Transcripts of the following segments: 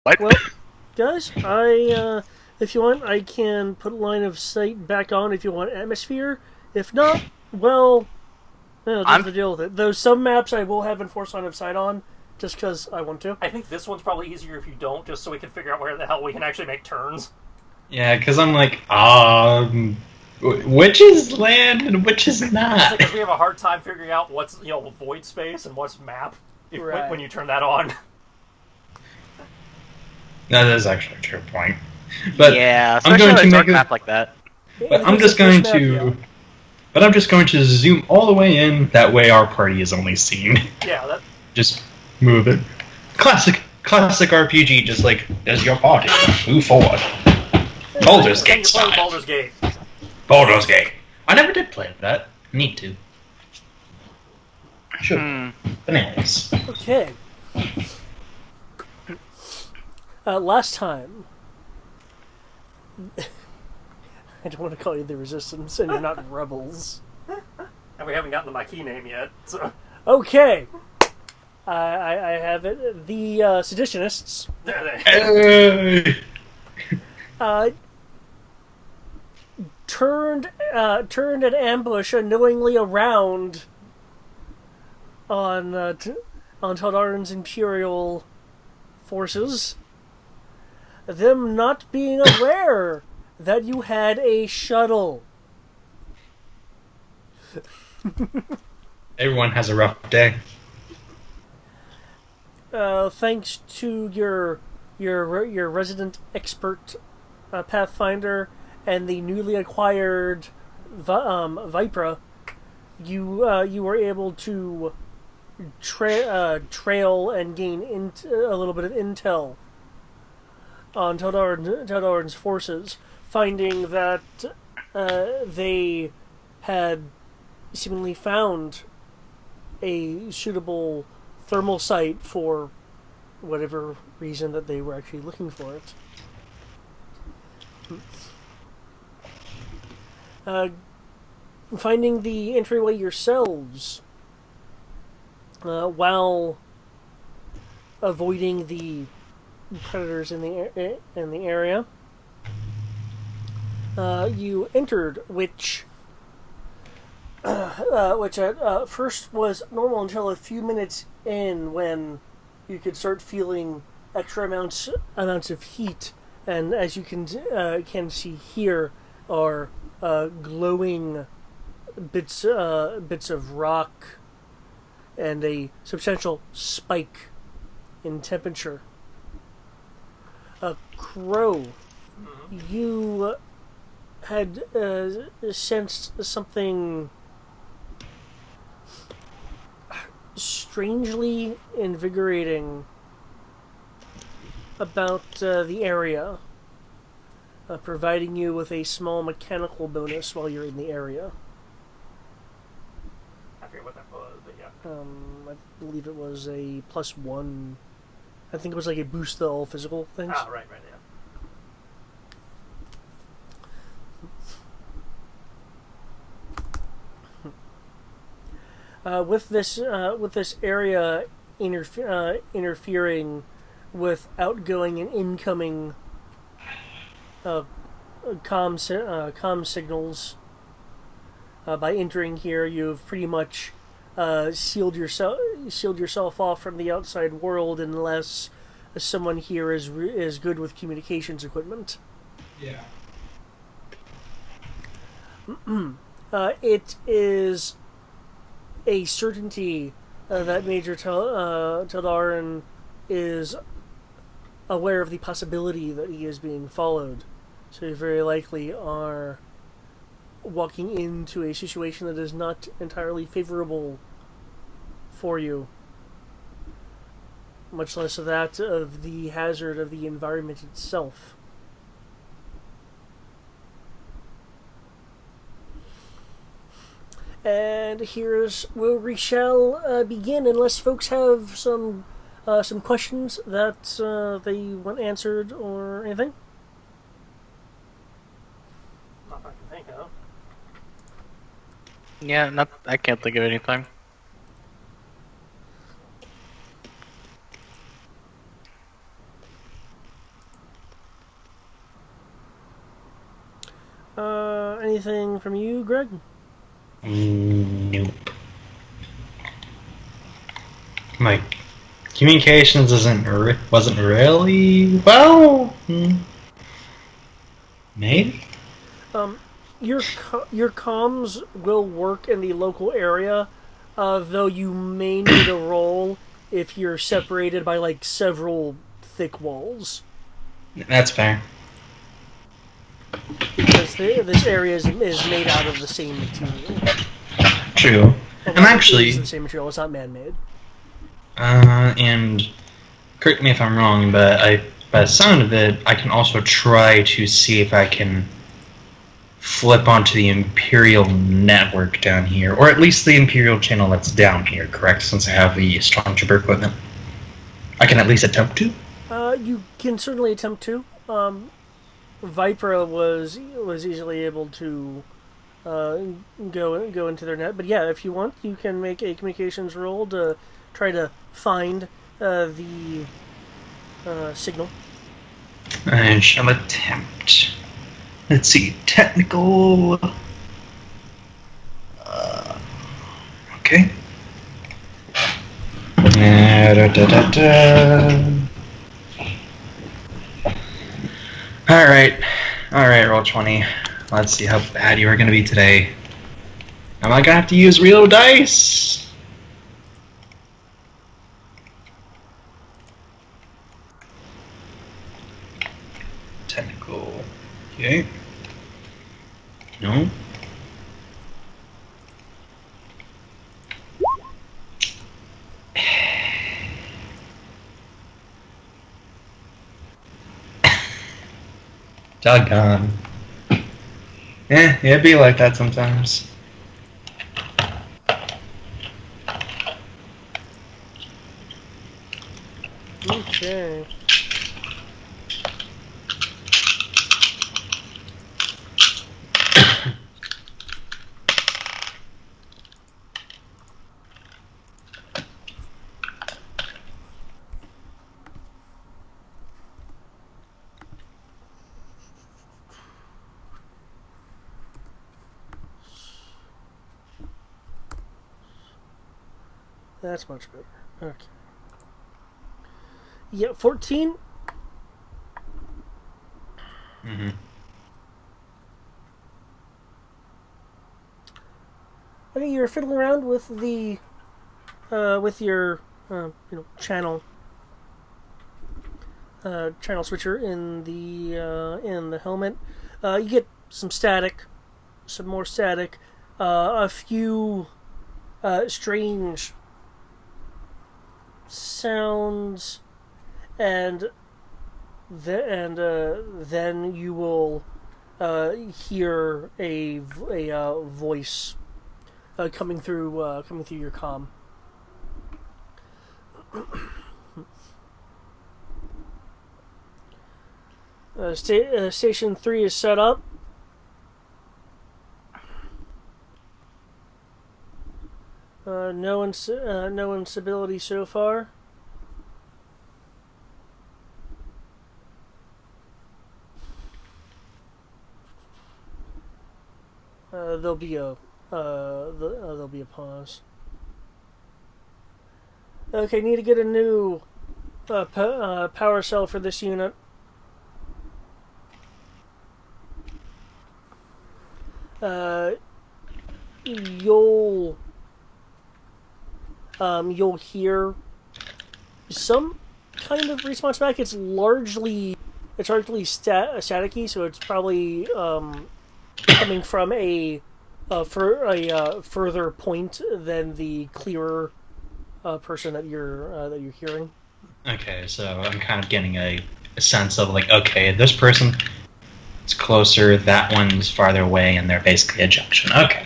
What? Well, guys, if you want, I can put line of sight back on if you want atmosphere. If not, well, just I'm. to deal with it. Though some maps I will have enforced line of sight on, just because I want to. I think this one's probably easier if you don't, just so we can figure out where the hell we can actually make turns. Yeah, because I'm like, which is land and which is not? Because we have a hard time figuring out what's void space and what's map Right. when you turn that on. No, that is actually a true point. But Yeah, I'm especially going on to a make dark a, map like that. but I'm just going to, but I'm just going to zoom all the way in. That way, our party is only seen. Yeah, that. Just move it. Classic RPG. Just like, there's your party. Move forward. Baldur's Then Gate you're playing style. Baldur's Gate. Baldur's Gate. I never did play that. Need to. Sure. Bananas. Okay. Last time, I don't want to call you the Resistance, and you're not Rebels. And we haven't gotten the Maquis name yet, so. Okay. I have it. The seditionists Hey! turned an ambush unknowingly around on on Taldarin's Imperial forces. Them not being aware that you had a shuttle. Everyone has a rough day. Thanks to your resident expert Pathfinder and the newly acquired Vipra, you were able to trail and gain a little bit of intel on Teldarin's forces, finding that they had seemingly found a suitable thermal site for whatever reason that they were actually looking for it. Finding the entryway yourselves while avoiding the predators in the area. You entered, which at first was normal until a few minutes in, when you could start feeling extra amounts of heat, and as you can see here are glowing bits of rock and a substantial spike in temperature. Crow, you had sensed something strangely invigorating about the area, providing you with a small mechanical bonus while you're in the area. I forget what that was, but yeah. I believe it was a +1. I think it was like a boost to all physical things. Ah, right, yeah. With this area interfering with outgoing and incoming comm signals, by entering here, you've pretty much sealed yourself off from the outside world, unless someone here is good with communications equipment. Yeah. It is a certainty that Major Teldarin is aware of the possibility that he is being followed. So you very likely are walking into a situation that is not entirely favorable for you, much less that of the hazard of the environment itself. And here's where we shall begin, unless folks have some questions that they want answered or anything. Not that I can think of. Yeah, not. I can't think of anything. Anything from you, Greg? Nope. My communications wasn't really well. Maybe. Your comms will work in the local area, though you may need a roll if you're separated by like several thick walls. That's fair. Because this area is made out of the same material. True. Well, I'm actually. it is the same material. It's not man-made. And correct me if I'm wrong, but by the sound of it, I can also try to see if I can flip onto the Imperial network down here, or at least the Imperial channel that's down here, correct? Since I have the Stormtrooper equipment. I can at least attempt to? You can certainly attempt to. Vipra was easily able to go into their net, but yeah, if you want, you can make a communications roll to try to find the signal. I shall attempt. Let's see, technical. Okay. Alright, roll 20. Let's see how bad you are going to be today. Am I going to have to use real dice? Technical. Okay. No. Doggone. It'd be like that sometimes. Okay. That's much better. Okay. Yeah, 14. Mm-hmm. I think you're fiddling around with the with your channel switcher in the helmet. You get some static, some more static, a few strange sounds, and then you will hear a voice coming through your comm. Station 3 is set up. No instability so far. There'll be a pause. Okay, need to get a new power cell for this unit. You'll hear some kind of response back. It's largely staticky, so it's probably coming from a further point than the clearer person that you're hearing. Okay, so I'm kind of getting a sense of like, okay, this person is closer, that one's farther away, and they're basically a junction. Okay.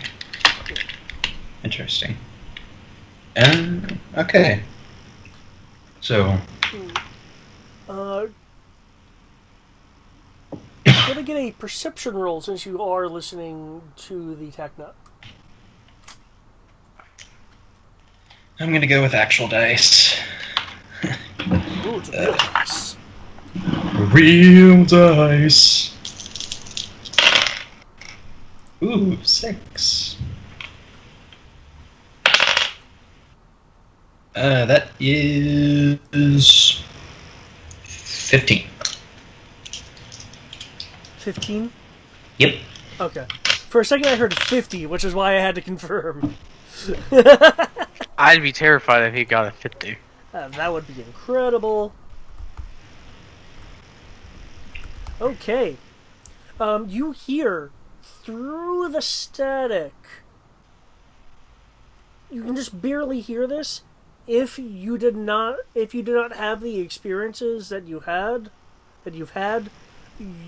Interesting. Okay. So. Gonna get a perception roll since you are listening to the TechNut. I'm gonna go with actual dice. Ooh, it's a real dice. Real dice. Ooh, 6. That is 15. 15? Yep. Okay. For a second I heard 50, which is why I had to confirm. I'd be terrified if he got a 50. That would be incredible. Okay. You hear through the static. You can just barely hear this. If you did not have the experiences that you've had,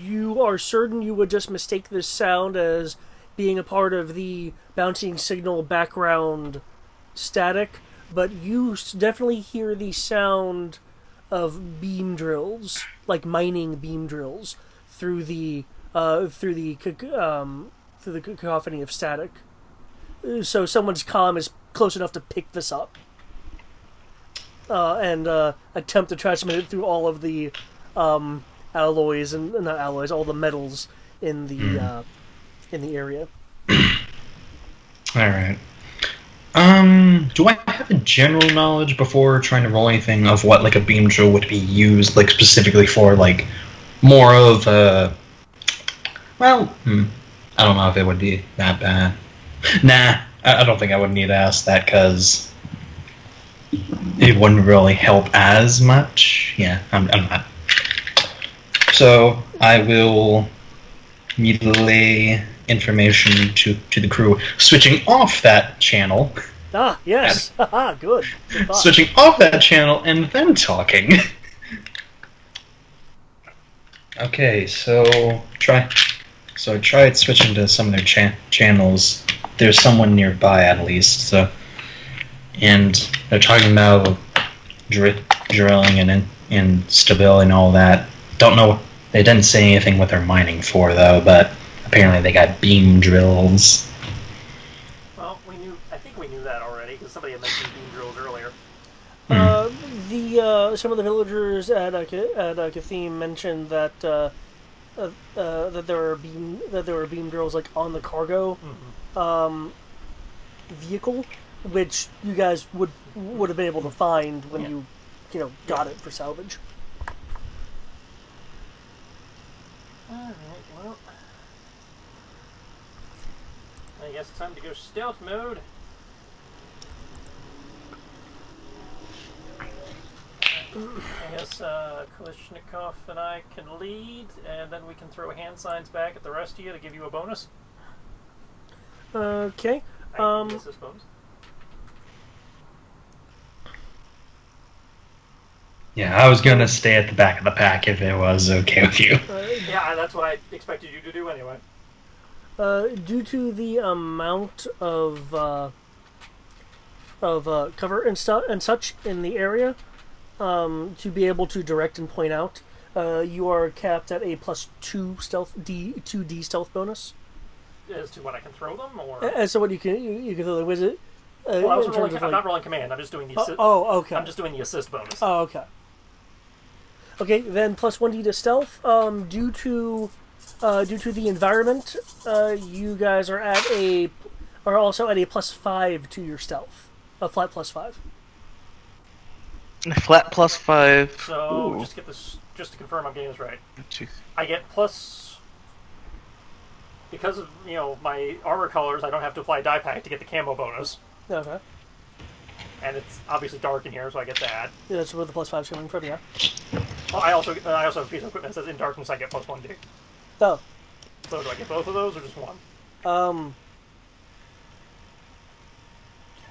you are certain you would just mistake this sound as being a part of the bouncing signal background static, but you definitely hear the sound of beam drills, like mining beam drills, through the cacophony of static. So someone's comm is close enough to pick this up and attempt to transmit it through all of the alloys and not alloys, all the metals in the area. All right. Do I have a general knowledge before trying to roll anything of what like a beam drill would be used like specifically for, like more of a? Well, I don't know if it would be that bad. Nah, I don't think I would need to ask that because it wouldn't really help as much. Yeah, I'm not. So I will relay information to the crew, switching off that channel. Ah, yes. Haha, good. Good thought. Switching off that channel and then talking. Okay, so try switching to some of their channels. There's someone nearby at least. So, and they're talking about drilling and stability and all that. Don't know. They didn't say anything what they're mining for though, but apparently they got beam drills. Well, I think we knew that already because somebody had mentioned beam drills earlier. Some of the villagers at Catheme mentioned that that there were beam drills like on the cargo vehicle, which you guys would have been able to find when you got it for salvage. Alright, well, I guess it's time to go stealth mode. I guess Kalishnikov and I can lead, and then we can throw hand signs back at the rest of you to give you a bonus. Okay. Assist bonus. Yeah, I was gonna stay at the back of the pack if it was okay with you. Yeah, that's what I expected you to do anyway. Due to the amount of cover and such in the area, to be able to direct and point out, you are capped at a +2 stealth 2D stealth bonus. As to when I can throw them, or As to what you can throw the wizard. well, I'm not rolling command. I'm just doing the assist. Oh, okay. I'm just doing the assist bonus. Oh, okay. Okay, then +1d to stealth. Due to the environment, you guys are also at a +5 to your stealth. A flat +5. Flat +5. So Ooh. just to confirm I'm getting this right. Jeez. I get plus because of my armor colors. I don't have to apply die pack to get the camo bonus, Okay. and it's obviously dark in here, so I get that. Yeah, that's where the +5's coming from. Yeah. Well, I also have a piece of equipment that says in darkness I get +1d. Oh. So do I get both of those or just one?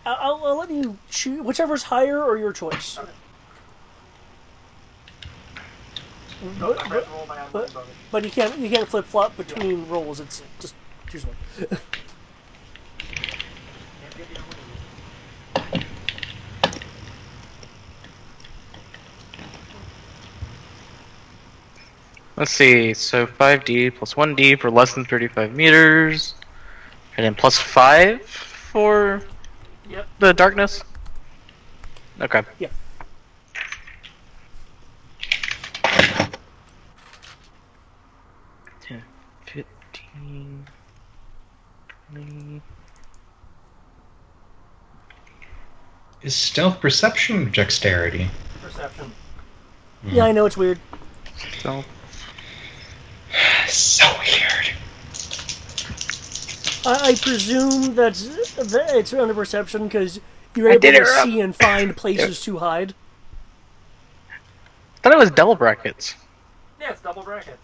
I'll let you choose whichever's higher or your choice. Okay. No, I have to roll my own bonus. But you can't flip flop between rolls. It's just choose one. Let's see, so 5d plus 1d for less than 35 meters, and then +5 for Yep. the darkness? Okay. Yeah. Is stealth perception or dexterity? Perception. Yeah, I know it's weird. So, So weird. I presume that it's under perception because you're I able did to it, Rob. see and find places to hide. I thought it was double brackets. Yeah, it's double bracket.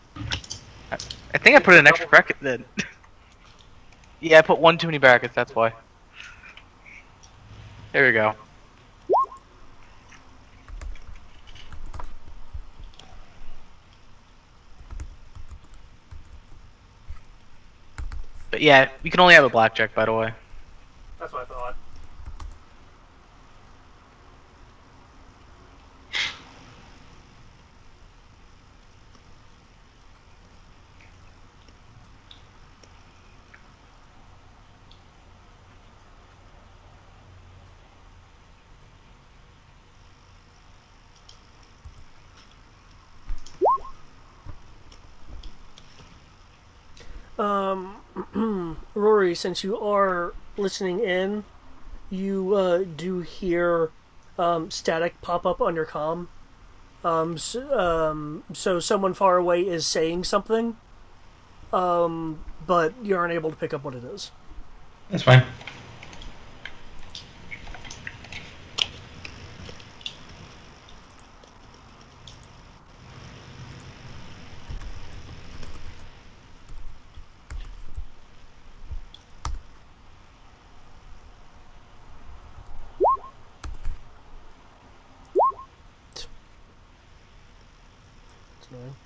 I think I put an extra bracket then. Yeah, I put one too many brackets, that's why. There we go. But yeah, you can only have a blackjack, by the way. That's what I thought. Rory, since you are listening in, you do hear static pop up on your comm. So someone far away is saying something, but you aren't able to pick up what it is. That's fine. It's annoying.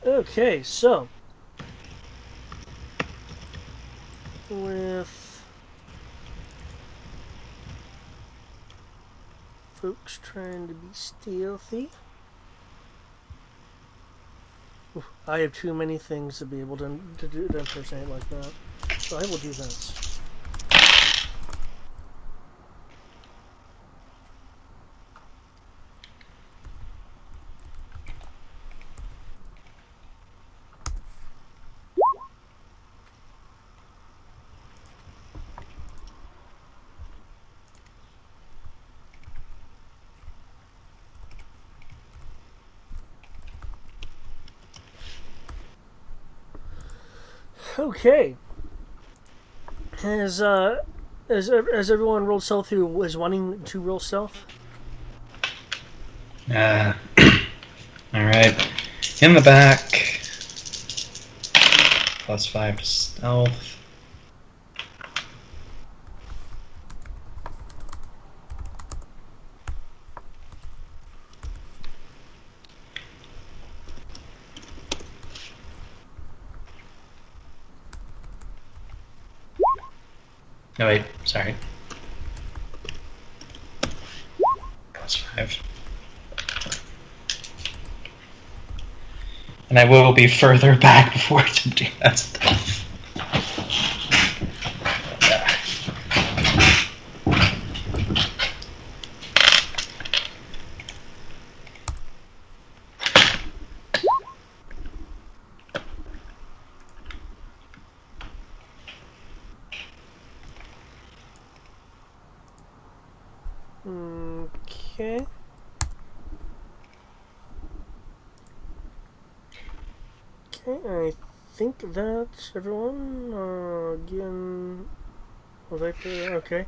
Okay, so with folks trying to be stealthy, oof, I have too many things to be able to impersonate like that, so I will do this. Okay. Has everyone rolled stealth who is wanting to roll stealth? Alright. In the back. +5 to stealth. No, wait, sorry. +5. And I will be further back before attempting that stuff. Okay. Okay, I think that's everyone. Again, was I clear? Okay.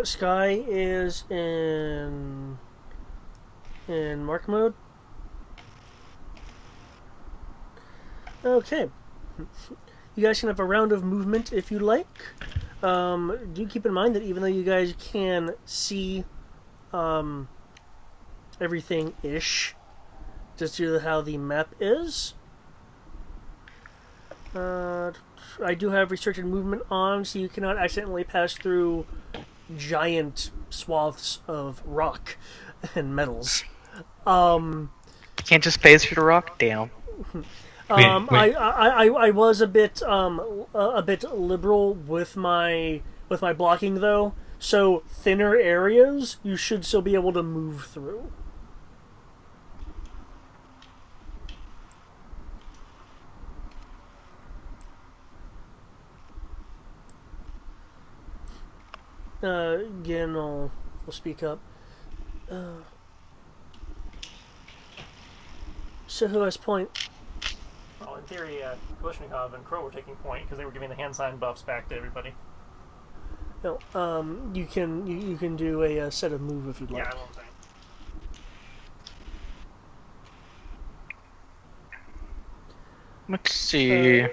Sky is in mark mode. Okay. You guys can have a round of movement if you like. Do keep in mind that even though you guys can see everything-ish, just due to how the map is, I do have restricted movement on, so you cannot accidentally pass through giant swaths of rock and metals. Can't just phase through the rock? Damn. Wait. I was a bit liberal with my blocking though, so thinner areas you should still be able to move through. Gin will speak up. So who has point? Well, in theory, Kalishnikov and Crow were taking point because they were giving the hand sign buffs back to everybody. No, you can do a set of move if you'd like. Yeah, I know what I'm saying. Let's see.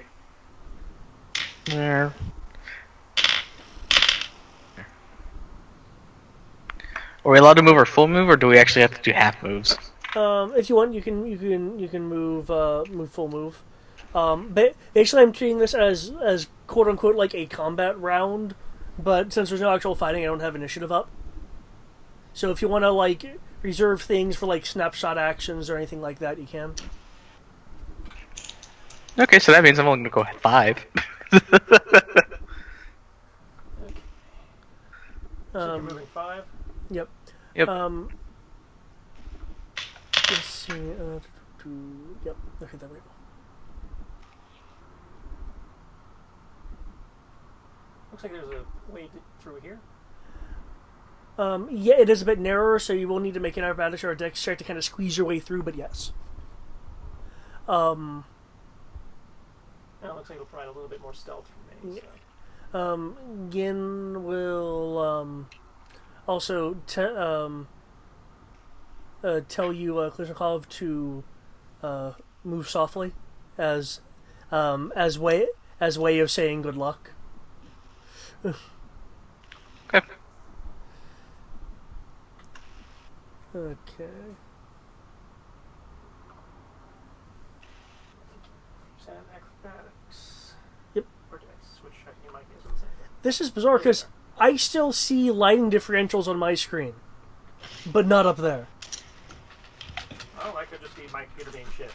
There. Are we allowed to move our full move, or do we actually have to do half moves? If you want, you can move full move. Basically, I'm treating this as quote unquote like a combat round, but since there's no actual fighting, I don't have initiative up. So if you want to like reserve things for like snapshot actions or anything like that, you can. Okay, so that means I'm only going to go at 5. So you're moving 5. Yep. Yep. Let's see. Yep. Okay, there we go. Looks like there's a way through here. Yeah, it is a bit narrower, so you will need to make an acrobatics or a dex check to kind of squeeze your way through. But yes. Now it looks like it'll provide a little bit more stealth for me. So. Gin will also tell you, Klishnikov, to move softly, as way of saying good luck. Okay. Okay. Percent acrobatics. Yep. Or did I switch? I think Maquis was the same. This is bizarre because I still see lighting differentials on my screen, but not up there. Oh, I could just be my computer being shit.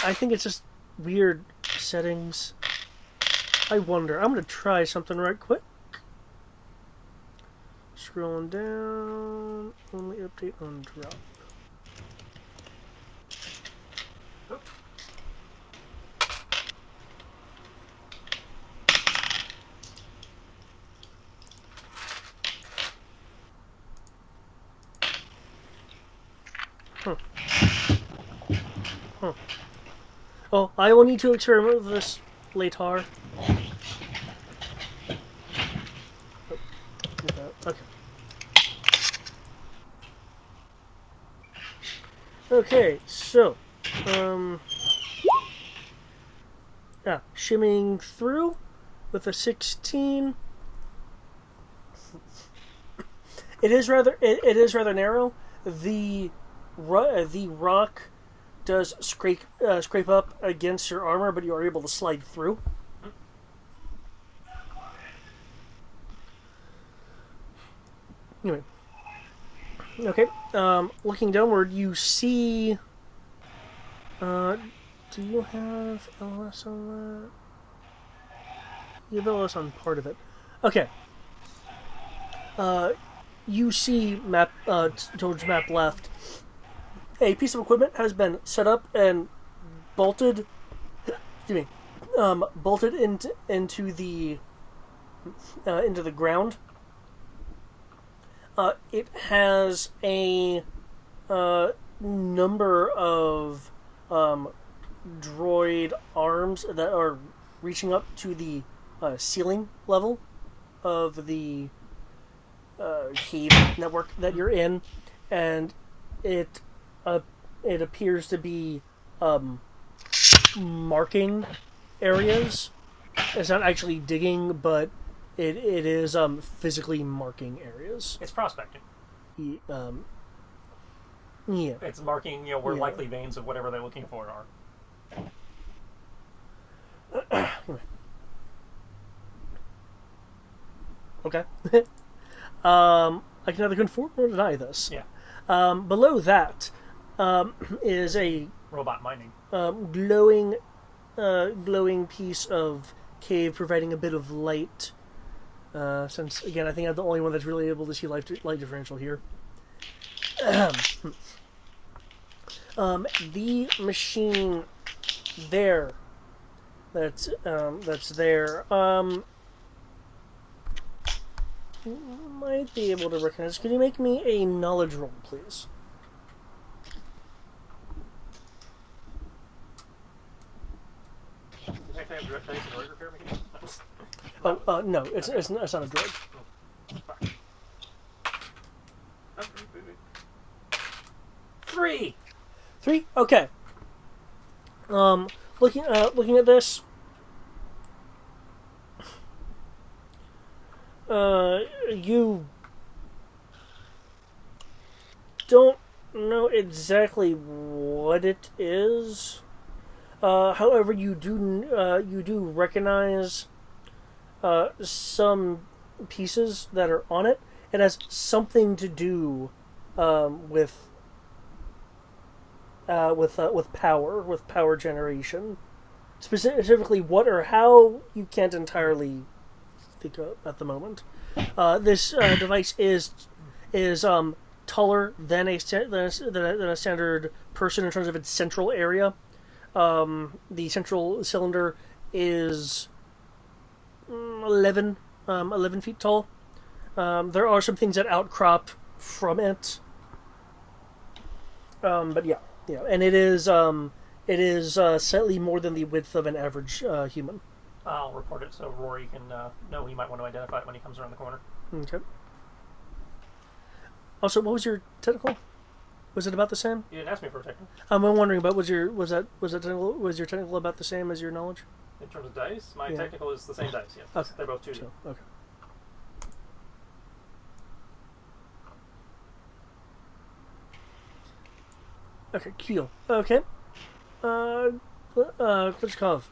I think it's just weird settings. I wonder. I'm gonna try something right quick. Scrolling down. Only update on drop. Oop. Oh, I will need to experiment with this later. Okay. Okay, so, shimmying through with a 16. It is rather narrow. The rock does scrape up against your armor, but you are able to slide through. Anyway. Okay. Looking downward, you see. Do you have LS on that? You have LS on part of it. Okay. You see map towards map left. A piece of equipment has been set up and bolted. Excuse me. Bolted into the ground. It has a number of droid arms that are reaching up to the ceiling level of the cave network that you're in, and it appears to be marking areas. It's not actually digging, but it is physically marking areas. It's prospecting. Yeah. It's marking, where Yeah. likely veins of whatever they're looking for are. Okay. I can either confirm or deny this. Yeah. Below that is a Robot mining. glowing piece of cave, providing a bit of light. Since again, I think I'm the only one that's really able to see light differential here. The machine there. That's there. might be able to recognize. Can you make me a knowledge roll, please? Does it actually have direct dice and order repair mechanism? Oh, no, it's not a droid. Three. 3? Okay. Looking at this, you don't know exactly what it is. However, you do recognize some pieces that are on it. It has something to do with power generation. Specifically, what or how you can't entirely think of at the moment. This device is taller than a standard person in terms of its central area. The central cylinder is 11 feet tall. There are some things that outcrop from it. But yeah, and it is slightly more than the width of an average human. I'll report it so Rory can know he might want to identify it when he comes around the corner. Okay. Also, what was your technical? Was it about the same? You didn't ask me for a technical. I'm wondering about was your technical about the same as your knowledge? In terms of dice, my technical is the same dice, yes. Okay. They're both 2D. So, okay. Okay, cool. Okay. Klitschkov.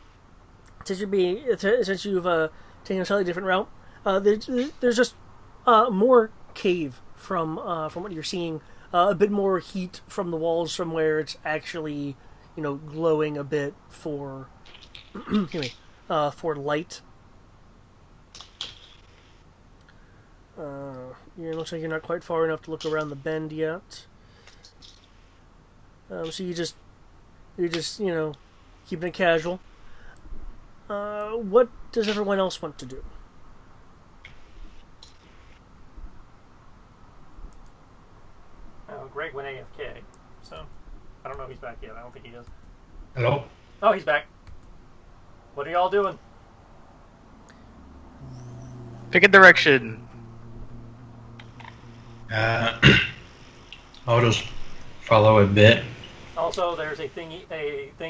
Since you've taken a slightly different route, there's just more cave from what you're seeing. A bit more heat from the walls from where it's actually, glowing a bit for, for light. It looks like you're not quite far enough to look around the bend yet. So you're just keeping it casual. What does everyone else want to do? Greg went AFK, so I don't know if he's back yet. I don't think he is. Hello? Oh, he's back. What are y'all doing? Pick a direction. I'll just follow a bit. Also, there's a thing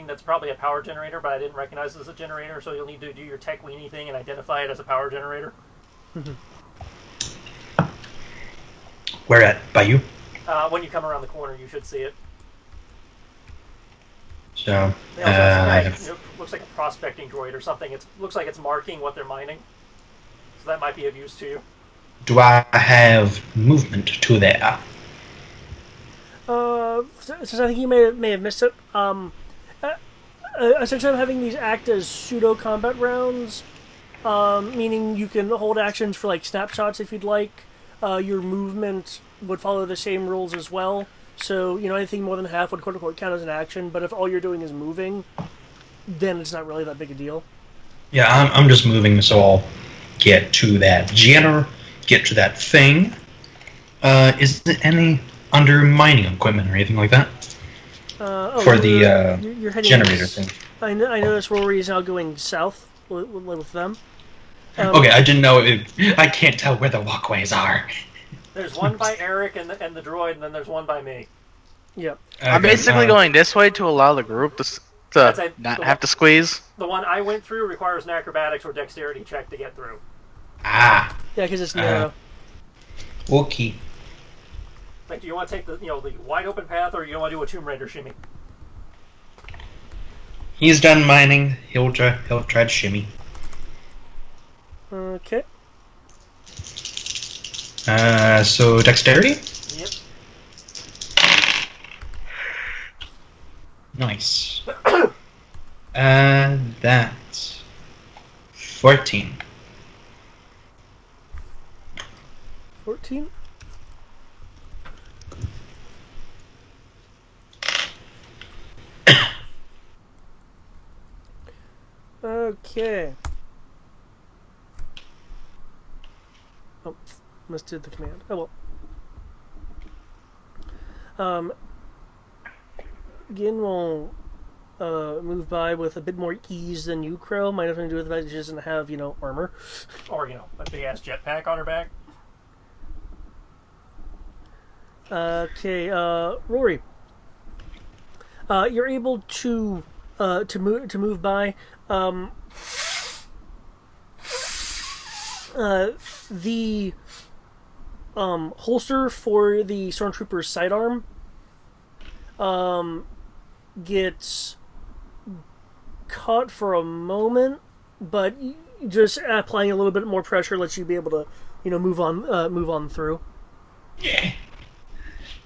that's probably a power generator, but I didn't recognize it as a generator, so you'll need to do your tech weenie thing and identify it as a power generator. Where at? By you? When you come around the corner, you should see it. So, They also have some guy, looks like a prospecting droid or something. It looks like it's marking what they're mining, so that might be of use to you. do I have movement to there? Since I think you may have missed it, essentially I'm having these act as pseudo combat rounds, meaning you can hold actions for like snapshots if you'd like. Your movement would follow the same rules as well. So anything more than half would quote unquote count as an action. But if all you're doing is moving, then it's not really that big a deal. Yeah, I'm just moving, so I'll get to that get to that thing. Is there any undermining equipment or anything like that? For the you're heading generator thing. I noticed Rory is now going south with them. Okay, I didn't know I can't tell where the walkways are. There's one by Eric and the droid, and then there's one by me. Yep. Okay, I'm basically going this way to allow the group to not have to squeeze. The one I went through requires an acrobatics or dexterity check to get through. Ah. Yeah, because it's narrow. Okay. Like, do you want to take the the wide open path, or you want to do a Tomb Raider shimmy? He's done mining. He'll try to shimmy. Okay. So dexterity? Yep. Nice. That's 14. 14. Okay. Oh, Misdid the command. Oh well. Gin will move by with a bit more ease than you, Crow. Might have something to do with the fact that she doesn't have, armor. Or, a big ass jetpack on her back. Okay, Rory. You're able to move by. The holster for the stormtrooper's sidearm gets caught for a moment, but just applying a little bit more pressure lets you be able to, move on through. Yeah.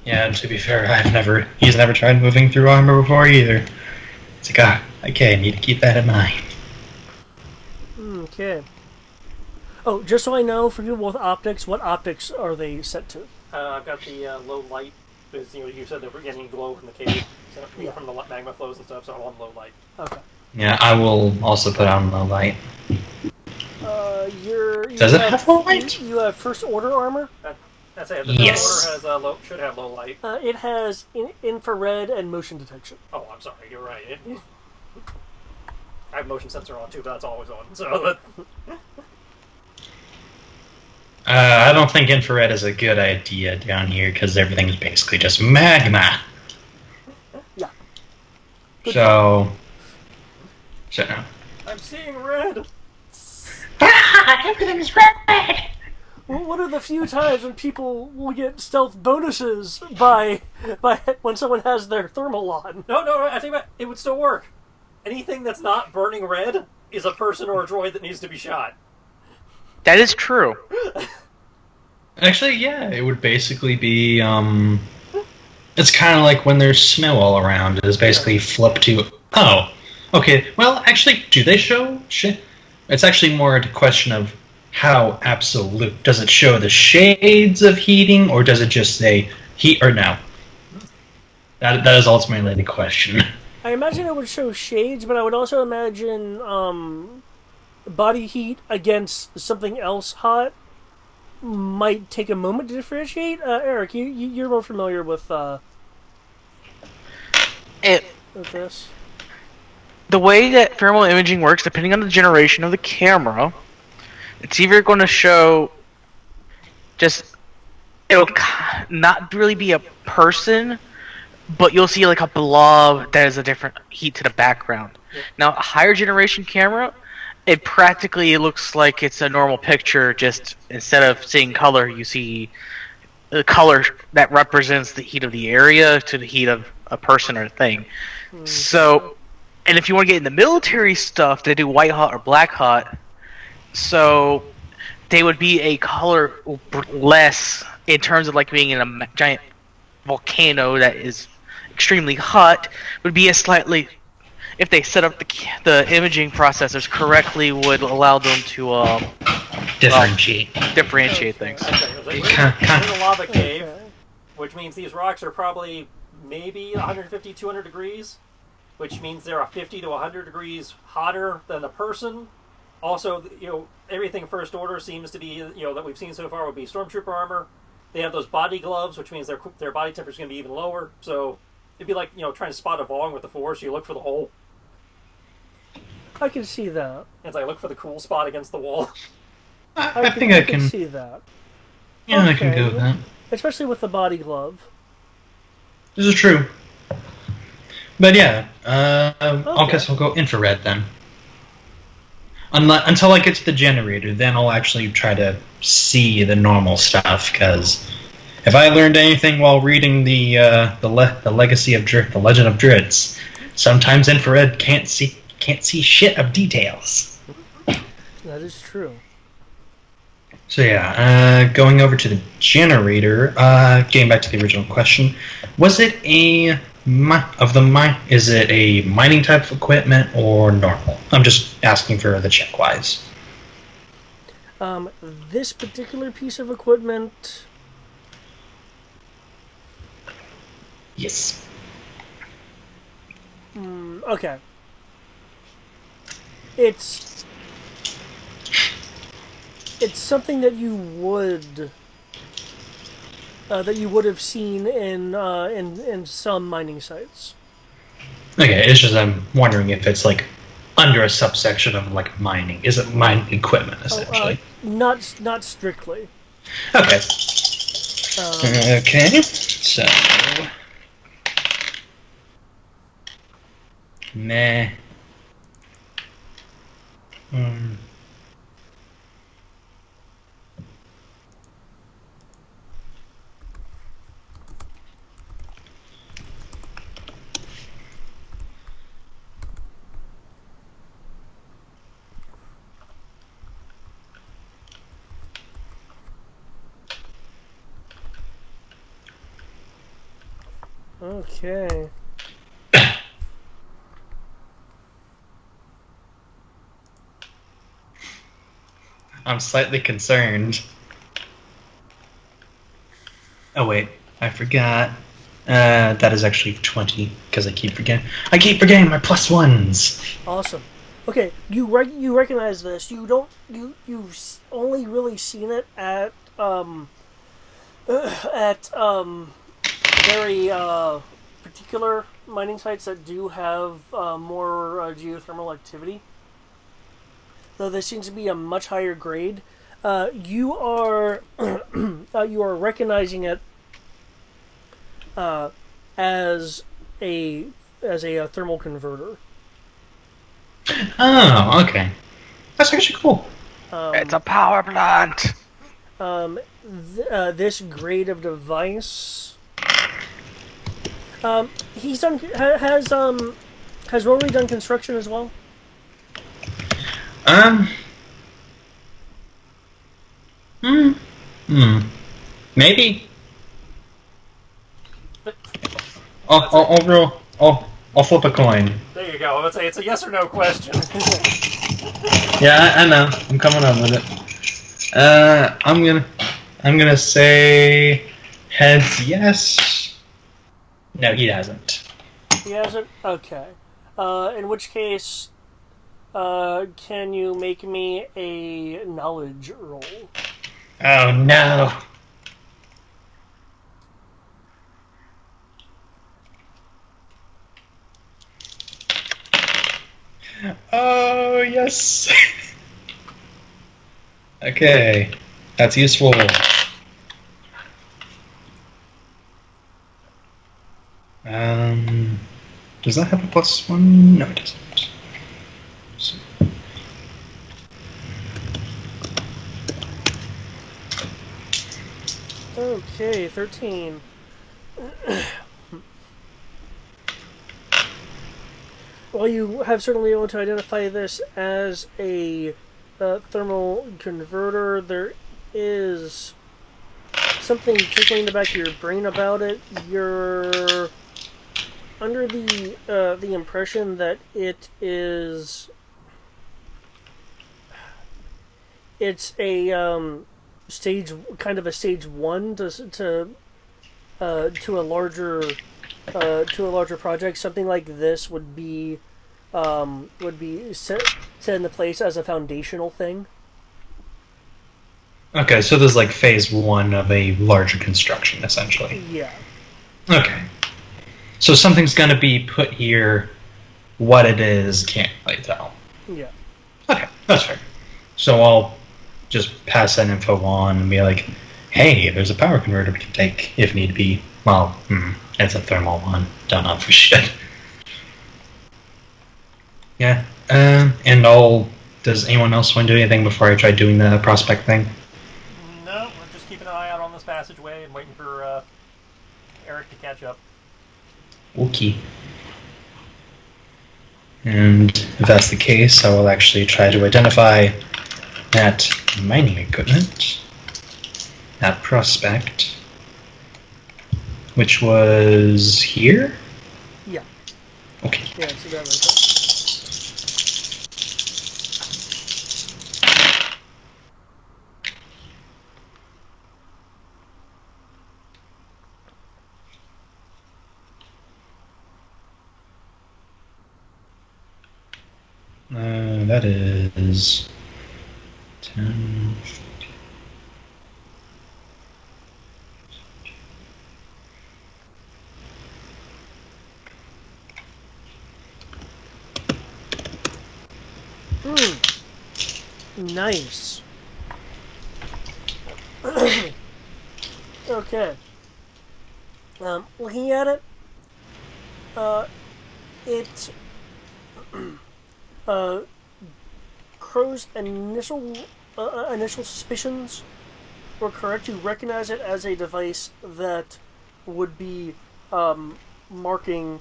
Yeah, and to be fair, he's never tried moving through armor before either. It's like, okay, I need to keep that in mind. Okay. Oh, just so I know, for people with optics, what optics are they set to? I've got the low light, because you said that we're getting glow from the cave, from the magma flows and stuff, so I'm on low light. Okay. Yeah, I will also put on low light. Does it have low light? You have first order armor? That's it. The Yes. first order should have low light. It has infrared and motion detection. Oh, I'm sorry, you're right. I have motion sensor on too, but that's always on, so... I don't think infrared is a good idea down here because everything's basically just magma. Yeah. So I'm seeing red! everything is red! Well, one of the few times when people will get stealth bonuses by when someone has their thermal on. No, I think it would still work. Anything that's not burning red is a person or a droid that needs to be shot. That is true. Actually, yeah, it would basically be, it's kind of like when there's snow all around. It is basically flip to, okay, well, actually, do they show shit? It's actually more a question of how absolute. Does it show the shades of heating, or does it just say heat or no? That is ultimately the question. I imagine it would show shades, but I would also imagine body heat against something else hot might take a moment to differentiate. Eric, you're more familiar with this. The way that thermal imaging works, depending on the generation of the camera, it's either going to show it'll not really be a person, but you'll see like a blob that has a different heat to the background. Now, a higher generation camera, it practically looks like it's a normal picture, just instead of seeing color, you see the color that represents the heat of the area to the heat of a person or a thing. So, and if you want to get in the military stuff, they do white hot or black hot. So, they would be a color less in terms of like being in a giant volcano that is extremely hot, would be a slightly, if they set up the imaging processors correctly, would allow them to differentiate things. We're in a lava cave, which means these rocks are probably maybe 150, 200 degrees, which means they're 50 to 100 degrees hotter than a person. Also, everything first order seems to be, that we've seen so far would be stormtrooper armor. They have those body gloves, which means their body temperature is going to be even lower. So it'd be like, trying to spot a Vong with the Force. You look for the hole. I can see that. It's like, look for the cool spot against the wall. I think I can see that. Yeah, I can go with that. Especially with the body glove. This is true. But yeah, I guess I'll go infrared then. Until I get to the generator, then I'll actually try to see the normal stuff. Because if I learned anything while reading the Legacy of the Legend of Dritz, sometimes infrared can't see shit of details. That is true. So yeah, going over to the generator. Getting back to the original question, was it is it a mining type of equipment or normal? I'm just asking for the check wise. This particular piece of equipment. Yes. Okay. It's something that you would that you would have seen in some mining sites. Okay, it's just I'm wondering if it's like under a subsection of like mining. Is it mining equipment Oh, essentially? not strictly. Okay. Um, Okay. So. Meh. Hmm. okay. I'm slightly concerned. Oh wait, I forgot. That is actually 20 because I keep forgetting. I keep forgetting my plus ones. Awesome. Okay, you recognize this. You don't only really seen it at very particular mining sites that do have more geothermal activity. Though this seems to be a much higher grade. You are you are recognizing it as a thermal converter. Oh, okay. That's actually cool. It's a power plant. This grade of device. He's done has Rory done construction as well? Um. Hmm. Hmm. Maybe. I'll roll. I'll flip a coin. There you go. I would say it's a yes or no question. Yeah, I know. I'm coming up with it. I'm gonna say heads. Yes. No, he hasn't. He hasn't. Okay. In which case, can you make me a knowledge roll? Oh no. Oh yes. Okay, that's useful. Um, does that have a plus one? No, it doesn't. So, Okay, 13. Well, you have certainly been able to identify this as a thermal converter. There is something tickling in the back of your brain about it. You're under the impression that it's a stage kind of a stage one to a larger project. Something like this would be set into place as a foundational thing. okay, so there's like phase one of a larger construction, essentially. Yeah. Okay, so something's gonna be put here. What it is, can't really tell. Yeah. Okay, that's fair. So I'll just pass that info on and be like, hey, there's a power converter we can take if need be. Well, it's a thermal one. Don't know if we should. Yeah. And does anyone else want to do anything before I try doing the prospect thing? No, we're just keeping an eye out on this passageway and waiting for Eric to catch up. Okay. And if that's the case, I will actually try to identify that mining equipment, that prospect, which was here? Yeah. Okay. Yeah. See that right there. That is 10. Nice. Okay. Looking at it, it Crow's initial suspicions were correct. You recognize it as a device that would be marking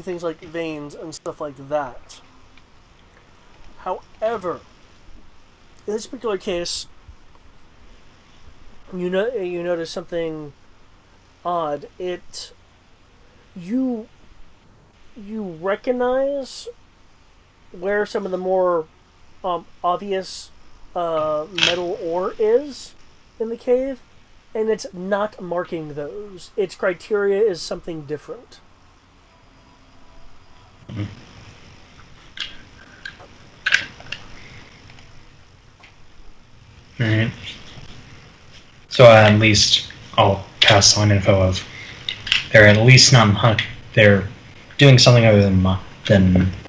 things like veins and stuff like that. However, in this particular case, you notice something odd. You recognize where some of the more obvious metal ore is in the cave, and it's not marking those. Its criteria is something different. Alright. So at least I'll pass on info of they're at least not they're doing something other than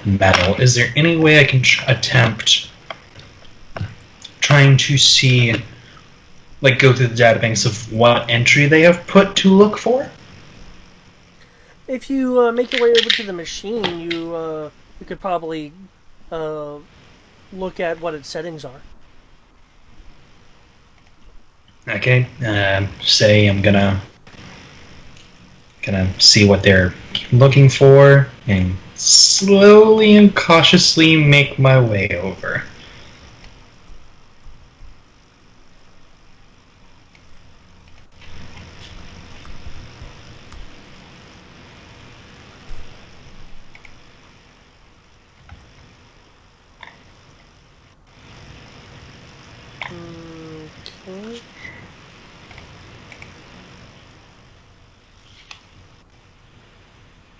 metal. Is there any way I can attempt trying to see, like, go through the databanks of what entry they have put to look for? If you make your way over to the machine, you could probably look at what its settings are. Okay, say I'm gonna see what they're looking for and slowly and cautiously make my way over. Okay.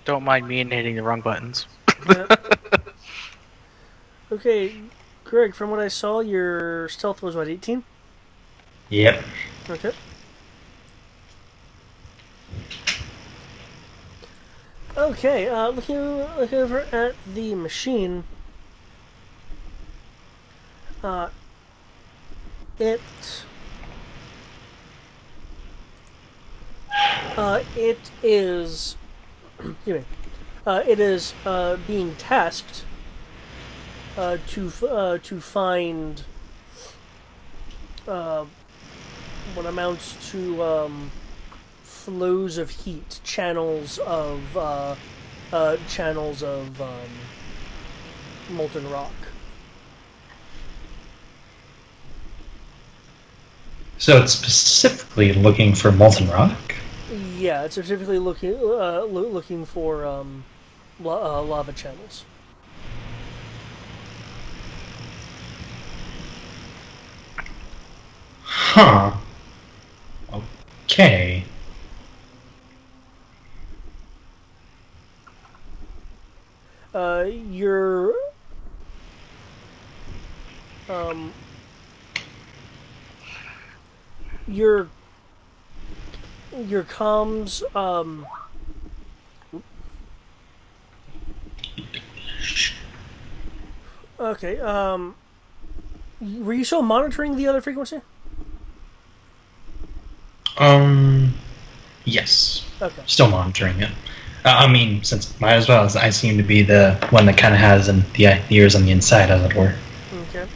Don't mind me and hitting the wrong buttons. Yep. Okay, Greg, from what I saw, your stealth was what, 18? Yep. Okay. Okay, looking over at the machine, it is excuse me, it is being tasked to find what amounts to flows of heat, channels of molten rock. So it's specifically looking for molten rock? Yeah, it's specifically looking for lava channels. Huh. Okay. Your comms okay, were you still monitoring the other frequency? Yes. Okay. Still monitoring it. I mean, since might as well, as I seem to be the one that kind of has the ears on the inside, as it were. Okay.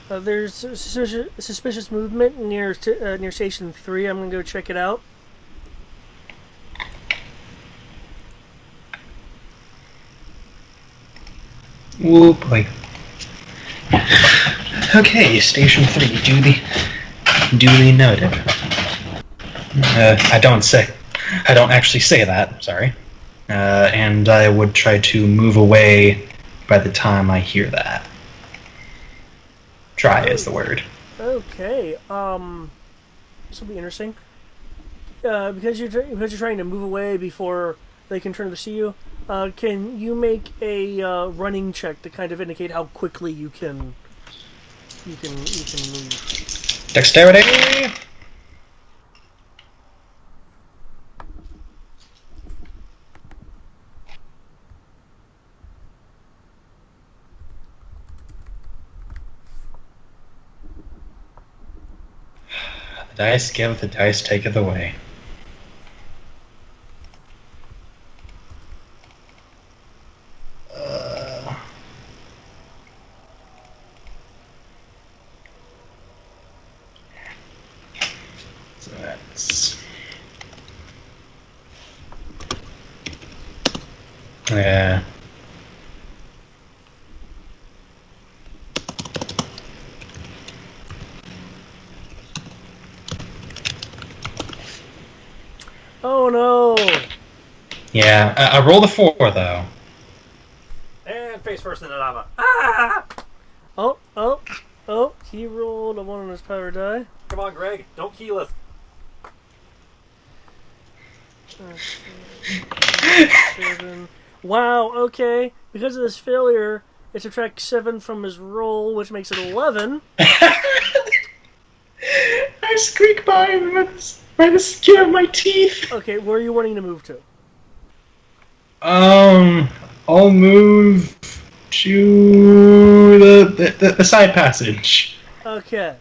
There's suspicious movement near Station 3. I'm gonna go check it out. Oh boy. Okay, Station 3, duly noted. I don't actually say that, sorry. And I would try to move away by the time I hear that. Try is the word. Okay. This will be interesting. Because you're trying to move away before they can turn to see you. Can you make a running check to kind of indicate how quickly you can move? Dexterity. Dice give, the dice taketh away. So that's... Yeah. Oh no! Yeah, I rolled a 4, though. And face first in the lava. Ah! Oh, he rolled a 1 on his power die. Come on, Greg. Don't keyleth. Seven. Wow, okay. Because of this failure, it subtracts 7 from his roll, which makes it 11. I squeak by the skin of my teeth. Okay, where are you wanting to move to? I'll move to the side passage. Okay.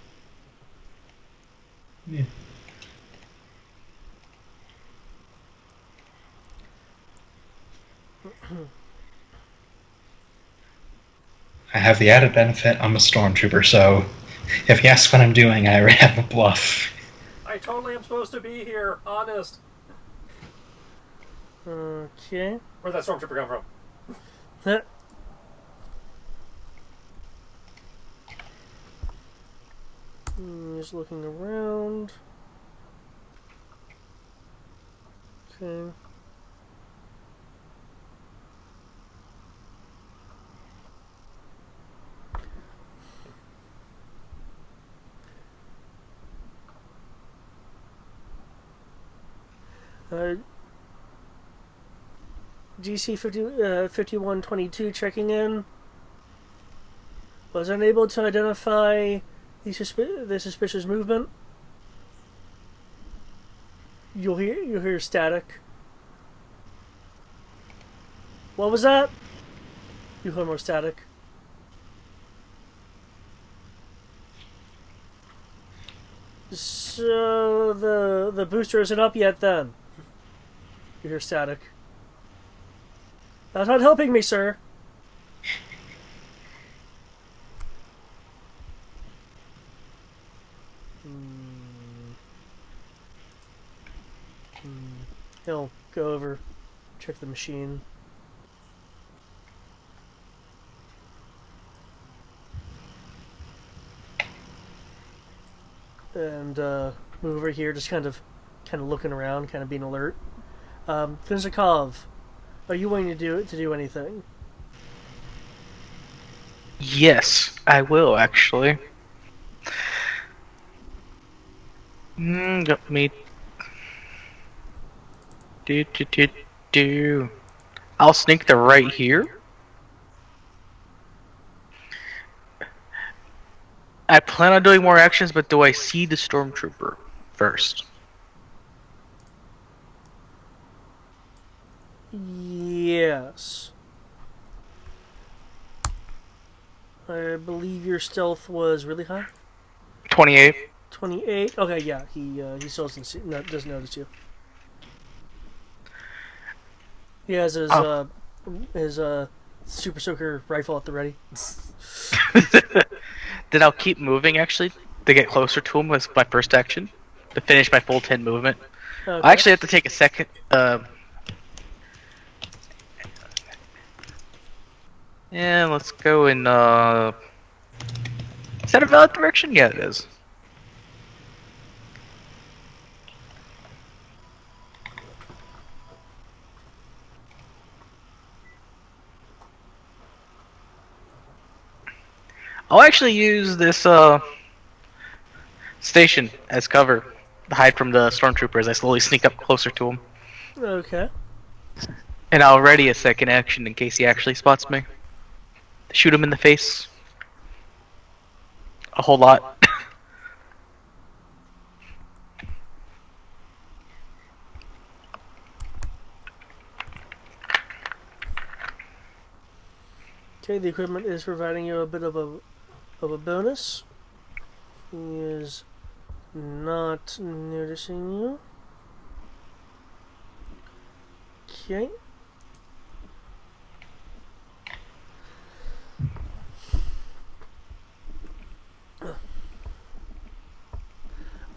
Yeah. I have the added benefit I'm a stormtrooper, so if you ask what I'm doing, I already have a bluff. I totally am supposed to be here. Honest. Okay. Where'd that stormtrooper come from? Huh. Just looking around. Okay. GC 5122 checking in. Was unable to identify the suspicious movement. You'll hear static. What was that? You hear more static. So the booster isn't up yet then. You hear static. That's not helping me, sir. He'll go over, check the machine. And move over here, just kind of looking around, kind of being alert. Finzakov, are you willing to do anything? Yes, I will actually. Got me. Do. I'll sneak to right here. I plan on doing more actions, but do I see the stormtrooper first? Yes. I believe your stealth was really high. 28. 28. Okay, yeah, he still doesn't notice you. He has his super soaker rifle at the ready. Then I'll keep moving actually to get closer to him with my first action to finish my full 10 movement. Okay. I actually have to take a second. Yeah, let's go in. Is that a valid direction? Yeah, it is. I'll actually use this station as cover to hide from the stormtrooper as I slowly sneak up closer to him. Okay. And I'll ready a second action in case he actually spots me. Shoot him in the face. A whole lot. Okay, the equipment is providing you a bit of a bonus. He is Not noticing you. Okay.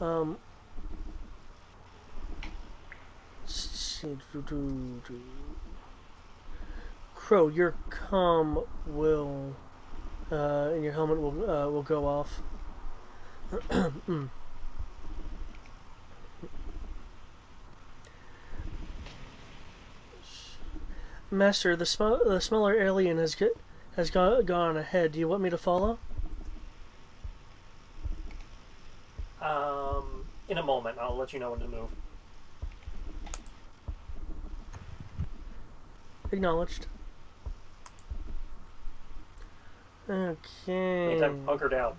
Um. Let's see. Crow, your comm will, and your helmet will go off. Master, the smaller alien has gone ahead. Do you want me to follow? In a moment, I'll let you know when to move. Acknowledged. Okay. Meantime, hunker down.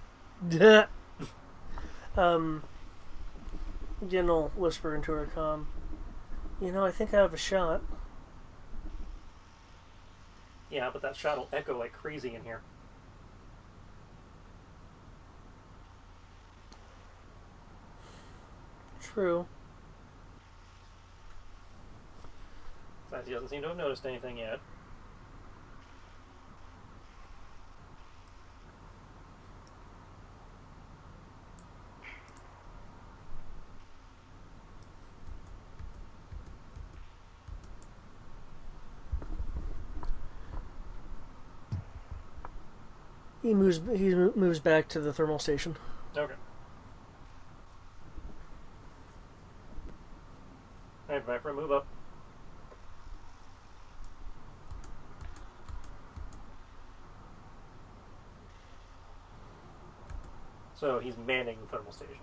Jen will whisper into her comm. You know, I think I have a shot. Yeah, but that shot will echo like crazy in here. True. Besides, he doesn't seem to have noticed anything yet. He moves back to the thermal station. Okay. Alright, Viper, move up. So he's manning the thermal station.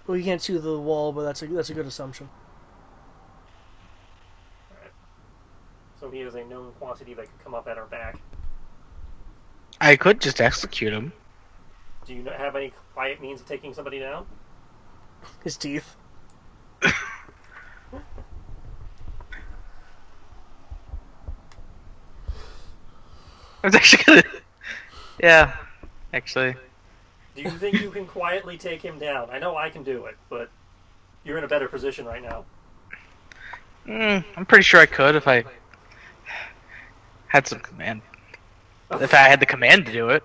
Well, you can't see the wall, but that's a good assumption. Alright. So he is a known quantity that could come up at our back. I could just execute him. Do you have any quiet means of taking somebody down? His teeth. I was actually gonna. Yeah, actually. Do you think you can quietly take him down? I know I can do it, but you're in a better position right now. I'm pretty sure I could if I had some command. If I had the command to do it.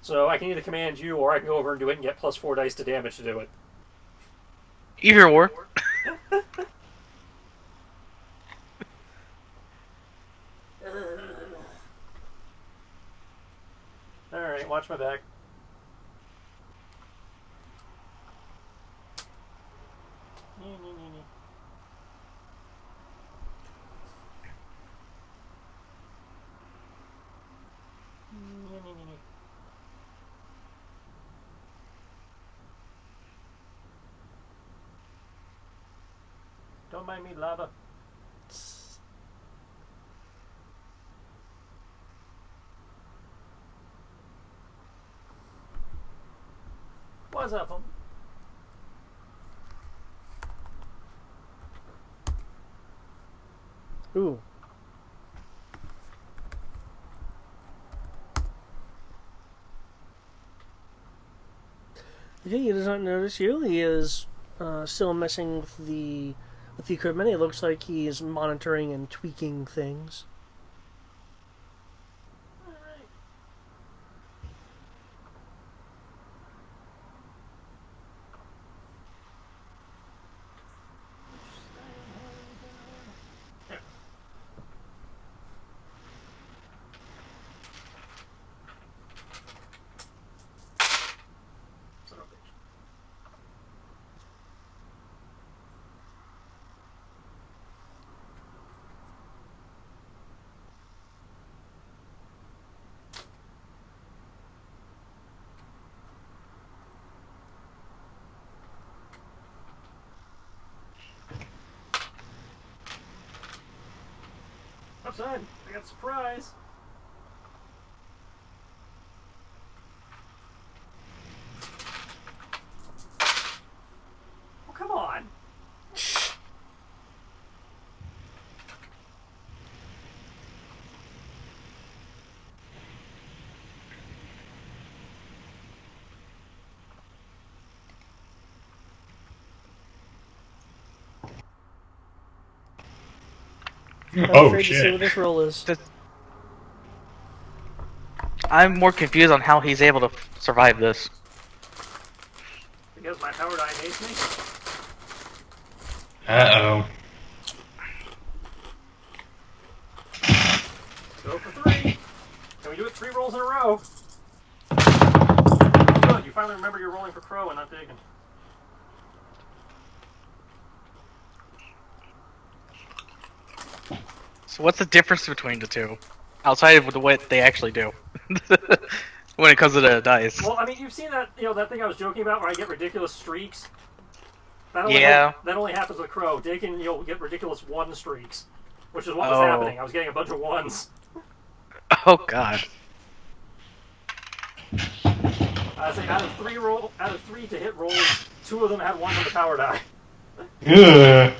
So I can either command you, or I can go over and do it and get +4 dice to damage to do it. Either or. Alright, watch my back. Don't mind me, lava. What's up, home? Ooh. Okay, he does not notice you. He is still messing with the equipment. It looks like he is monitoring and tweaking things. Alright. Son of a bitch. Upside, I got a surprise. Oh, come on. I'm Oh afraid to see what shit. this roll is. I'm more confused on how he's able to survive this. Because my power die hates me. Uh-oh. Go for 3. Can we do it 3 rolls in a row? Good, you finally remember you're rolling for Crow and not Dagon. So what's the difference between the two? Outside of what they actually do. When it comes to the dice. Well, I mean, you've seen that, that thing I was joking about where I get ridiculous streaks? Yeah. That only happens with Crow. Dagon, you'll get ridiculous 1 streaks. Which is what was Oh. happening. I was getting a bunch of 1s. Oh god. I say out of 3 to hit rolls, 2 of them had 1s on the power die. Ugh.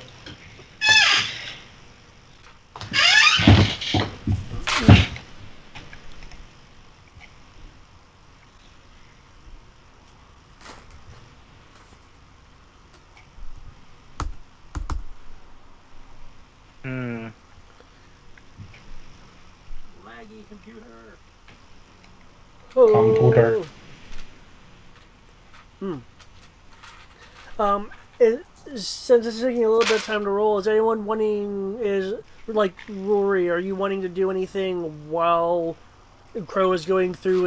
Hmm. Laggy computer. Computer. Since it's taking a little bit of time to roll, is anyone Rory, are you wanting to do anything while Crow is going through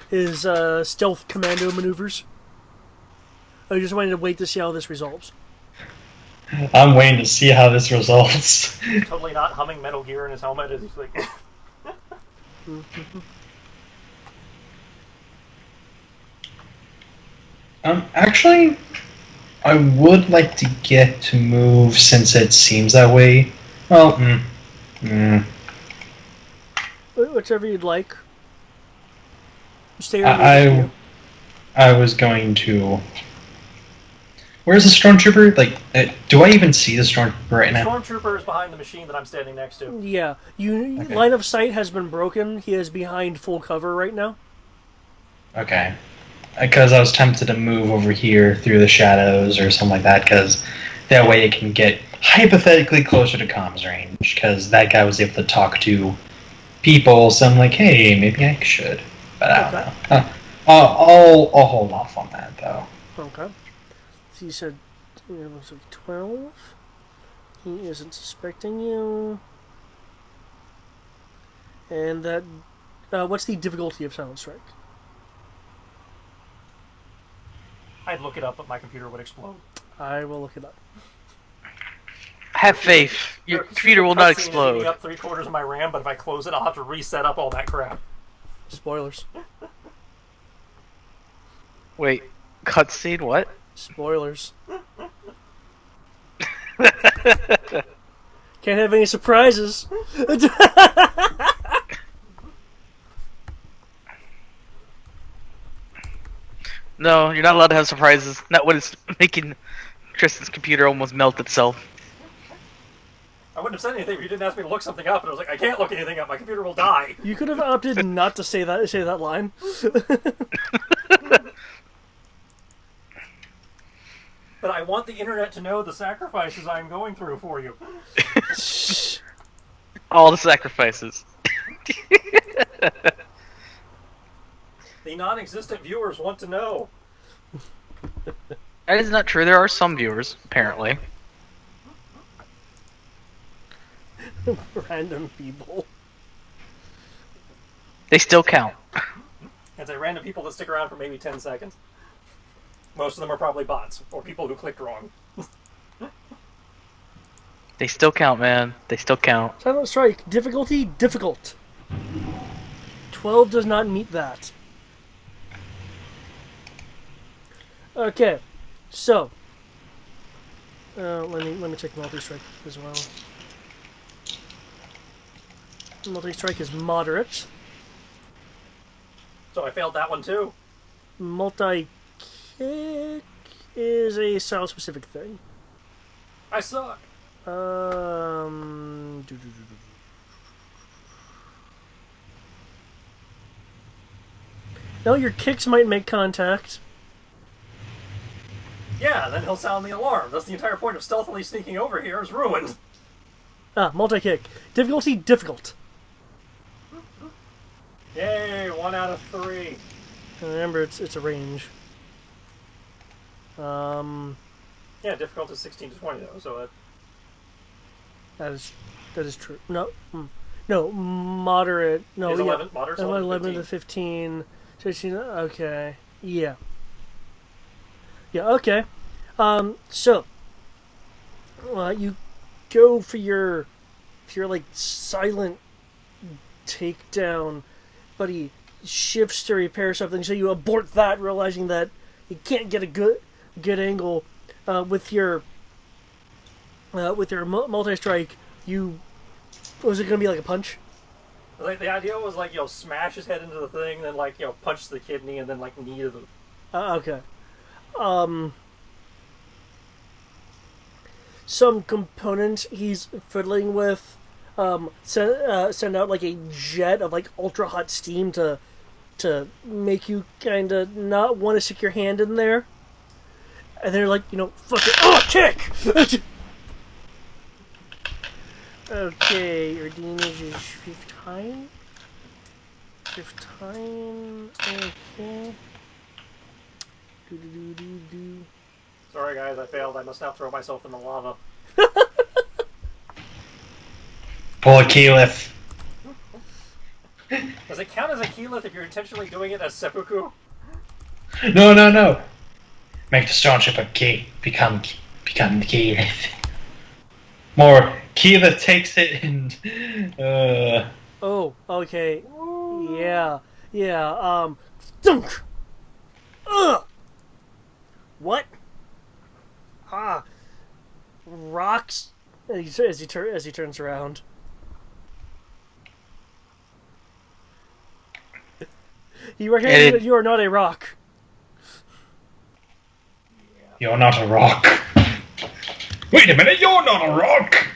his stealth commando maneuvers? Or are you just wanting to wait to see how this resolves? I'm waiting to see how this results. Totally not humming Metal Gear in his helmet as he's like... Actually, I would like to get to move since it seems that way. Well, Whichever you'd like. Stay or move. I was going to. Where's the stormtrooper? Do I even see the stormtrooper right now? Stormtrooper is behind the machine that I'm standing next to. Yeah, Okay. line of sight has been broken. He is behind full cover right now. Okay. Because I was tempted to move over here through the shadows or something like that, because that way it can get hypothetically closer to comms range, because that guy was able to talk to people, so I'm like, hey, maybe I should. But I don't know. I'll hold off on that, though. Okay. So you said it was 12. He isn't suspecting you. And that... what's the difficulty of Silent Strike? I'd look it up, but my computer would explode. I will look it up. Have faith. Your computer will not Cutscene is eating explode. up 3/4 of my RAM, but if I close it, I'll have to reset up all that crap. Spoilers. Wait, cutscene? What? Spoilers. Can't have any surprises. No, you're not allowed to have surprises. Not when it's making Tristan's computer almost melt itself. I wouldn't have said anything if you didn't ask me to look something up, and I was like, I can't look anything up, my computer will die. You could have opted not to say that line. But I want the internet to know the sacrifices I'm going through for you. All the sacrifices. The non-existent viewers want to know. That is not true. There are some viewers, apparently. Random people. They still count. And say random people that stick around for maybe 10 seconds. Most of them are probably bots, or people who clicked wrong. They still count, man. They still count. Silent Strike. Difficulty, difficult. 12 does not meet that. Okay, so let me check multi-strike as well. Multi-strike is moderate. So I failed that one too. Multi-kick is a style-specific thing. I suck. No, your kicks might make contact. Yeah, then he'll sound the alarm. That's the entire point of stealthily sneaking over here is ruined. Multi-kick. Difficulty, difficult. Yay, 1 out of 3. And remember, it's a range. Yeah, difficult is 16 to 20 though, so That is true. No, no, moderate. No, is yeah, 11, moderate 11 to 15. 16, okay, yeah, okay. So, you go for your like silent takedown, but he shifts to repair something, so you abort that, realizing that you can't get a good angle with your multi-strike. Was it gonna be like a punch? Like the idea was like smash his head into the thing, then like punch the kidney, and then like knee to the. Okay. Some components he's fiddling with send out like a jet of like ultra hot steam to make you kind of not want to stick your hand in there. And they're like, fuck it. Oh, kick! Okay, your damage is 15. 15. Okay. Do. Sorry guys, I failed. I must now throw myself in the lava. Pull a keyleth. Does it count as a keyleth if you're intentionally doing it as seppuku? No. Make the stone ship a key. Become the key. More keyleth takes it and Oh, okay. Yeah. Dunk! Ugh! What? Rocks? As he turns around. You recognize that you are not a rock. You're not a rock. Wait a minute, you're not a rock!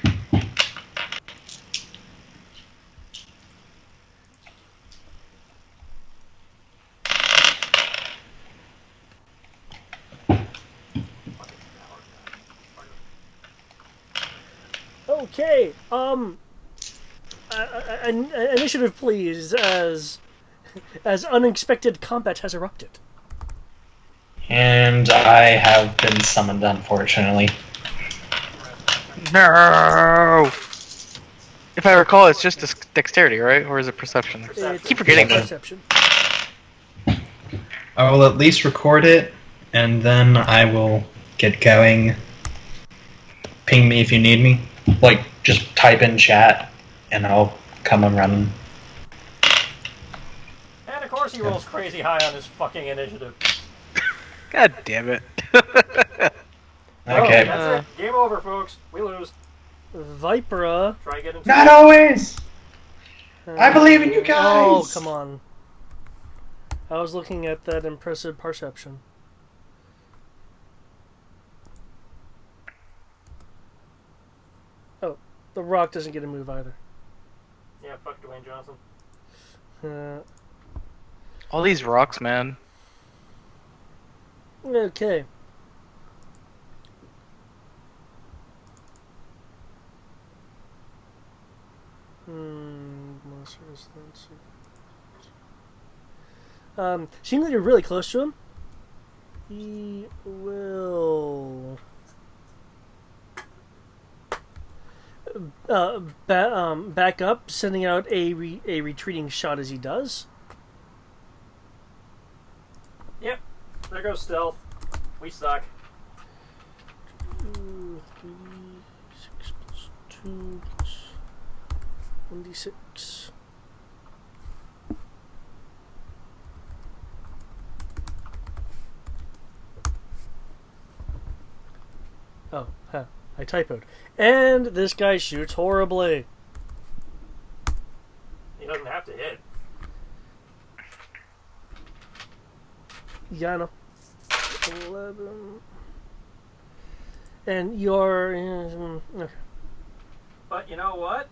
Okay, initiative please, as unexpected combat has erupted. And I have been summoned, unfortunately. No. If I recall, it's just dexterity, right? Or is it perception? It's Keep forgetting that. perception. I will at least record it, and then I will get going. Ping me if you need me. Like, just type in chat, and I'll come and run. And of course he rolls crazy high on his fucking initiative. God damn it. Okay. That's it. Game over, folks. We lose. Vipera. Try getting. Not always! I believe in you guys! Oh, come on. I was looking at that impressive perception. Oh, the rock doesn't get a move either. Yeah, fuck Dwayne Johnson. All these rocks, man. Okay. Seeing that you're really close to him, he will back up, sending out a retreating shot as he does. Yep. There goes stealth. We suck. 2, 3, 6 plus 2 plus 1d6. Oh, I typoed. And this guy shoots horribly. He doesn't have to hit. Yeah, I know. 11. And you're... okay. But you know what?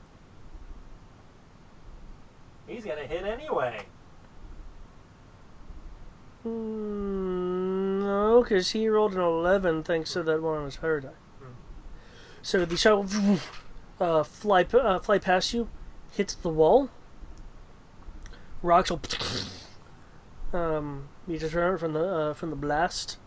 He's gonna hit anyway. No, because he rolled an 11 thanks to that one on his higher die. So the shot fly past you, hits the wall. Rocks will be deterrent from the blast.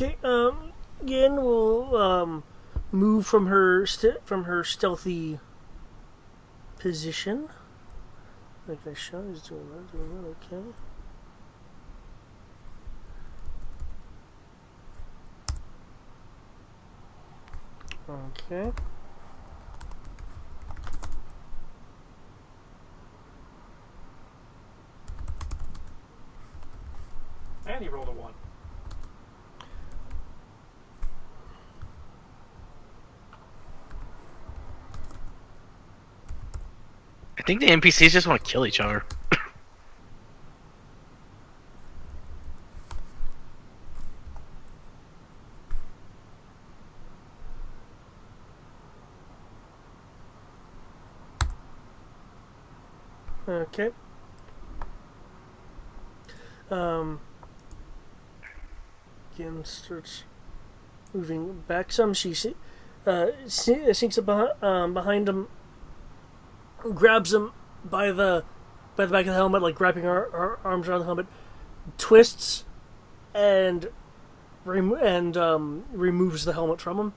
Okay. Again, we'll move from her stealthy position. Like I shot is doing that. Okay. Okay. And he rolled a 1. I think the NPCs just want to kill each other. Okay. Again, starts moving back some. She sinks up behind him, grabs him by the back of the helmet, like wrapping her arms around the helmet, twists, and removes the helmet from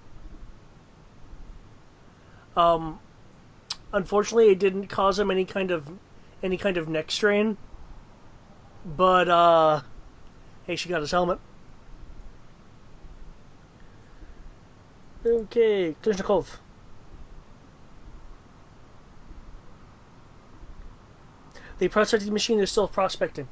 him. Unfortunately, it didn't cause him any kind of neck strain. But hey, she got his helmet. Okay, Klishnikov. The prospecting machine is still prospecting.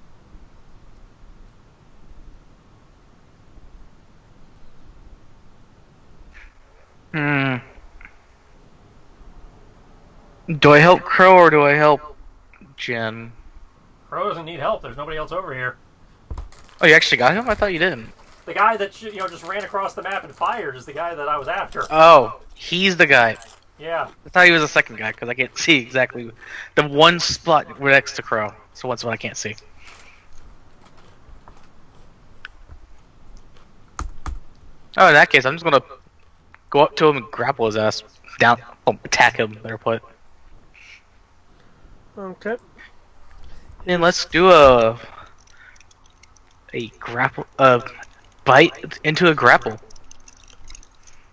Hmm. Do I help Crow or do I help Jen? Crow doesn't need help. There's nobody else over here. Oh, you actually got him? I thought you didn't. The guy that just ran across the map and fired is the guy that I was after. Oh, he's the guy. Yeah. I thought he was the second guy because I can't see exactly the one spot next to Crow. So one spot I can't see. Oh, in that case, I'm just gonna go up to him and grapple his ass down, attack him. Better put. Okay. And let's do a grapple, bite into a grapple.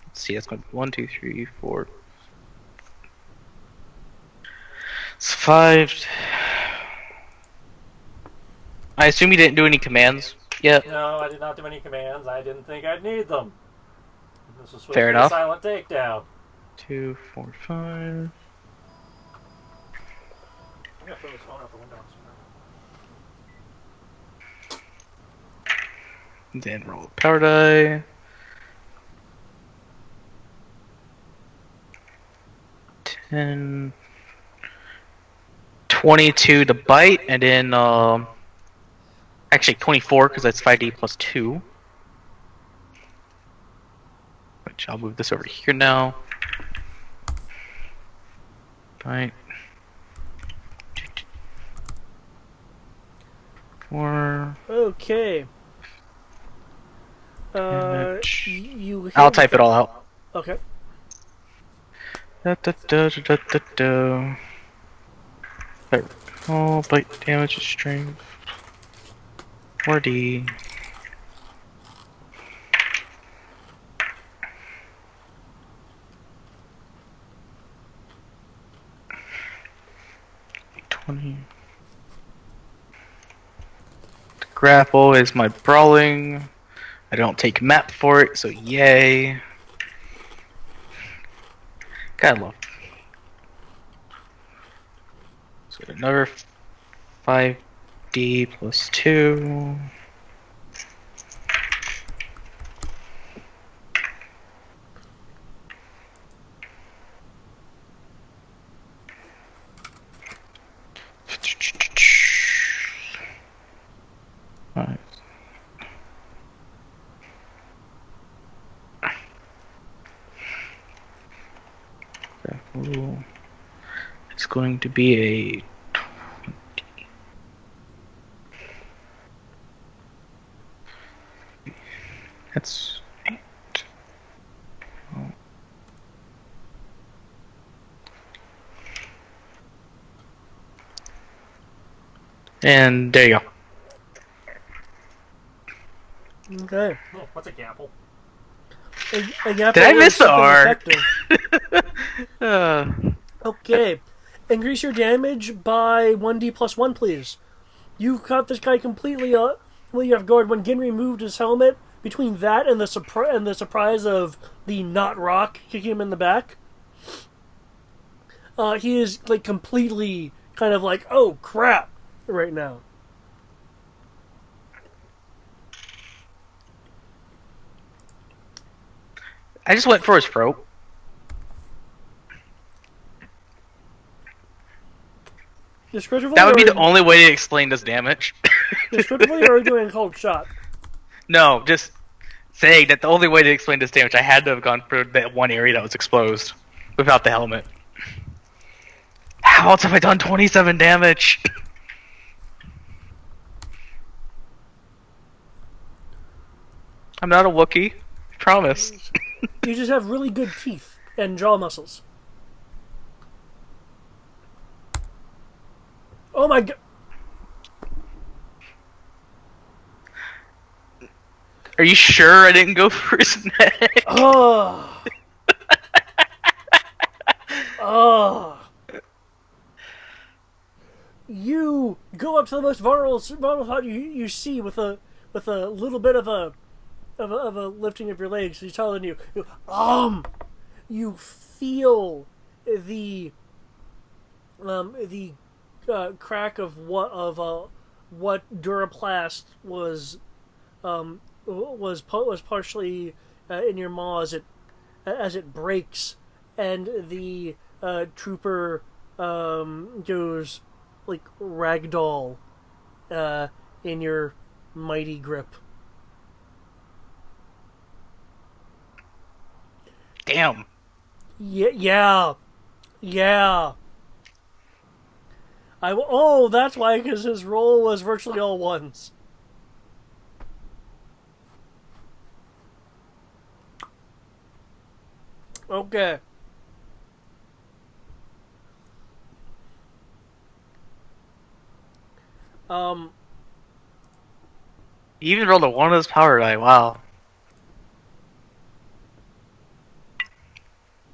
Let's see, that's going to be 1, 2, 3, 4. It's 5. I assume you didn't do any commands yet. No, I did not do any commands. I didn't think I'd need them. This was supposed Fair to be enough. a silent takedown. 2, 4, 5. I'm gonna throw this phone out the window. Then roll a power die. 10, 22 to bite, and then actually 24 because that's 5d plus 2. Which I'll move this over here now. Bite. 4. Okay. Damage. You. I'll type it all out. Okay. Da, da, da, da, da, da, da. There we go. Bite damage is strength. 4d. 20. Grapple is my brawling. I don't take map for it, so yay. Gotta love. So another 5D plus 2. Five. Grapple. It's going to be a 20. That's 8. Oh. And there you go. Okay. Oh, what's a gapple? A gapple Did I is miss the something arc? effective. Okay. Increase your damage by 1d plus 1, please. You caught this guy completely you have guard when Gin removed his helmet. Between that and the surprise of the not rock kicking him in the back, he is like completely kind of like, oh crap, right now. I just went for his throat. Descriptively, That would be or- the only way to explain this damage. Descriptively, or are you doing a cold shot? No, just saying that the only way to explain this damage, I had to have gone for that one area that was exposed without the helmet. How else have I done 27 damage? I'm not a Wookiee. Promise. You just have really good teeth and jaw muscles. Oh my god! Are you sure I didn't go for his neck? Oh. Oh. You go up to the most vulnerable spot you see with a little bit of a lifting of your legs. He's telling you, you feel the crack of what Duraplast was partially in your maw as it breaks, and the trooper goes like ragdoll in your mighty grip. Damn. Yeah. Oh, that's why, because his roll was virtually all ones. Okay. You even rolled a 1 of his power die. Wow.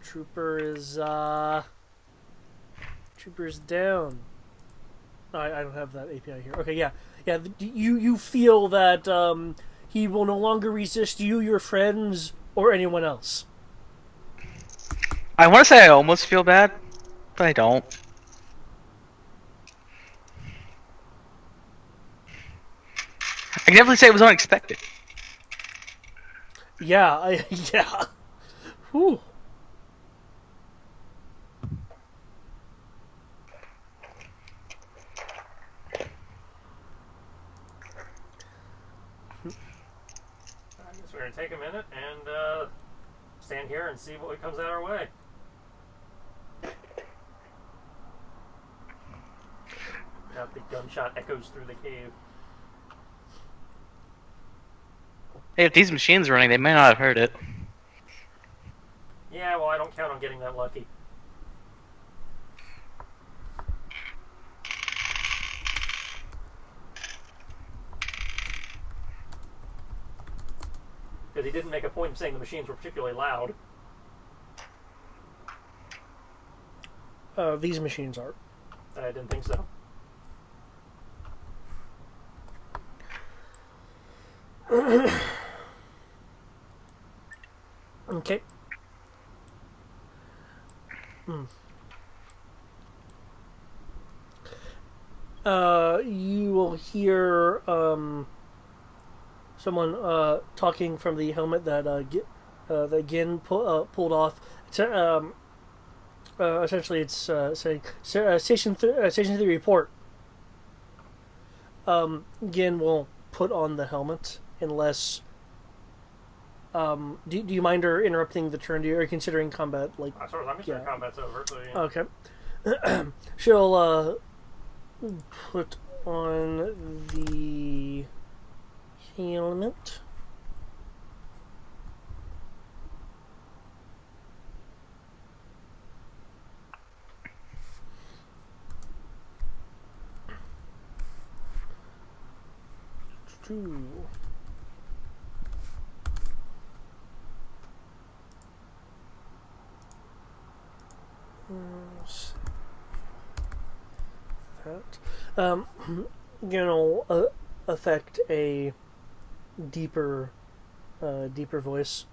Trooper's down. I don't have that API here. Okay, yeah. You feel that he will no longer resist you, your friends, or anyone else. I want to say I almost feel bad, but I don't. I can definitely say it was unexpected. Yeah, yeah. Whew. I guess we're going to take a minute and stand here and see what comes out our way. Now the gunshot echoes through the cave. Hey, if these machines are running, they may not have heard it. Yeah, well, I don't count on getting that lucky. Because he didn't make a point of saying the machines were particularly loud. These machines are. I didn't think so. Okay. You will hear someone talking from the helmet that Gin pulled off. Essentially, it's saying Station 3 report. Gin will put on the helmet unless. Do you mind her interrupting the turn? Are you considering combat? Like, As far as I'm concerned, yeah. combat's over. So yeah. Okay. She'll put on the helmet. Two. That. Affect a deeper, deeper voice.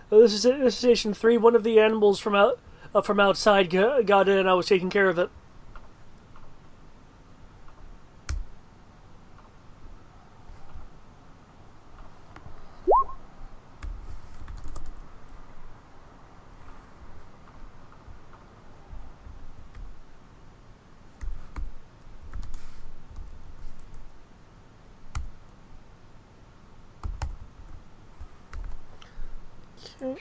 This is Station 3. One of the animals from outside got in. I was taking care of it. Okay.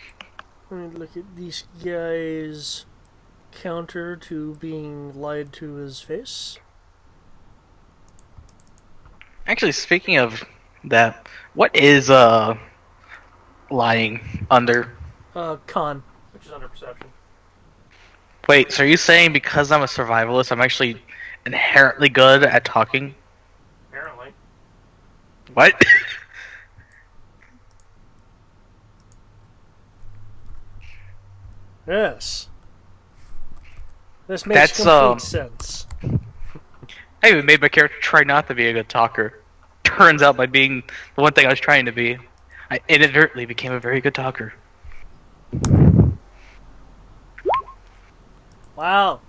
Let me look at these guys' counter to being lied to his face. Actually, speaking of that, what is lying under? Con. Which is under perception. Wait, so are you saying because I'm a survivalist, I'm actually inherently good at talking? Apparently. What? Yes. This makes That's complete sense. I even made my character try not to be a good talker. Turns out by being the one thing I was trying to be, I inadvertently became a very good talker. Wow.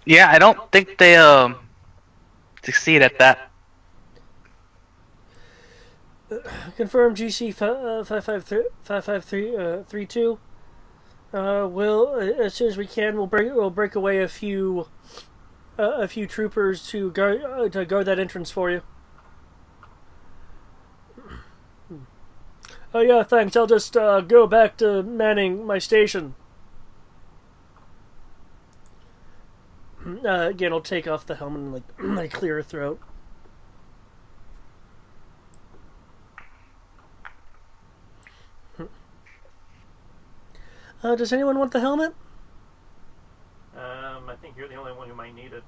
Yeah, I don't think they succeed at that. Confirm GC 55332. We'll as soon as we can, we'll break away a few troopers to guard that entrance for you. Oh yeah, thanks. I'll just go back to manning my station. Again, I'll take off the helmet and like clear her throat. Does anyone want the helmet? I think you're the only one who might need it.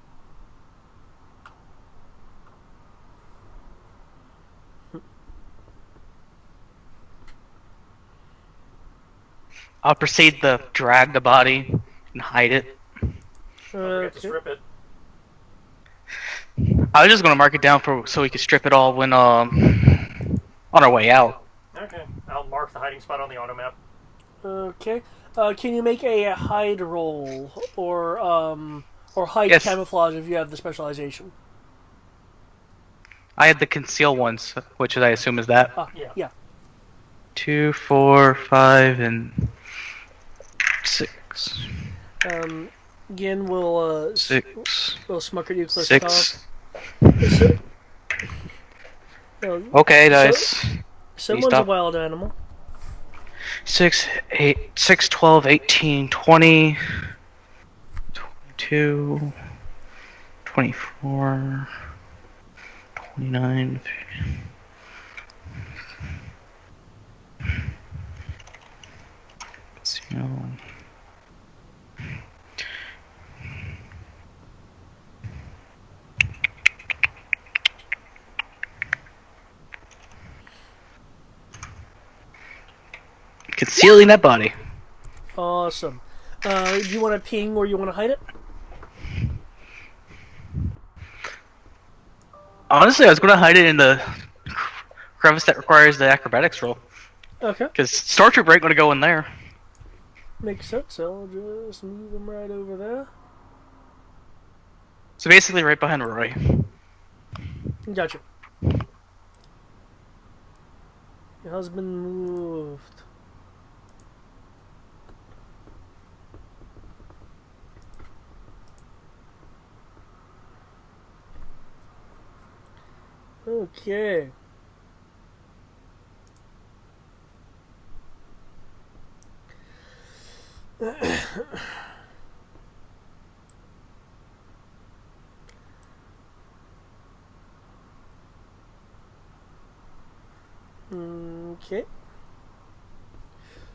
I'll proceed to drag the body and hide it. Don't forget to strip it. I was just gonna mark it down so we could strip it all when on our way out. Okay, I'll mark the hiding spot on the auto map. Okay. Can you make a hide roll or hide Yes. camouflage if you have the specialization? I had the conceal ones, which I assume is that. Yeah. Yeah. 2, 4, 5, and 6. Again, we'll 6. we'll smuck at you, 6. Kliskov. Okay, dice. Someone's a wild animal. 6, 8, 6, 12, 18, 20, 22, 24, 29. Concealing that body. Awesome. Do you want to ping or you want to hide it? Honestly, I was going to hide it in the crevice that requires the acrobatics roll. Okay. Because Stormtrooper ain't going to go in there. Makes sense. I'll just move them right over there. So basically right behind Roy. Gotcha. Your husband moved. Okay. Okay.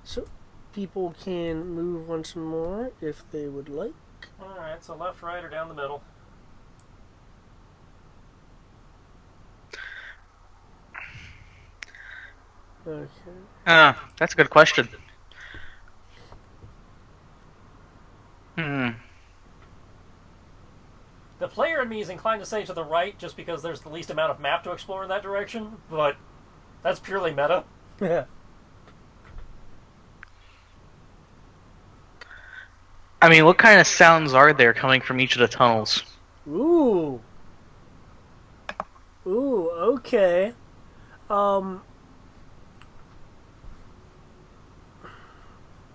So, people can move once more if they would like. Alright, so left, right, or down the middle? Okay. That's a good question. Hmm. The player in me is inclined to say to the right just because there's the least amount of map to explore in that direction, but that's purely meta. I mean, what kind of sounds are there coming from each of the tunnels? Ooh. Ooh, okay.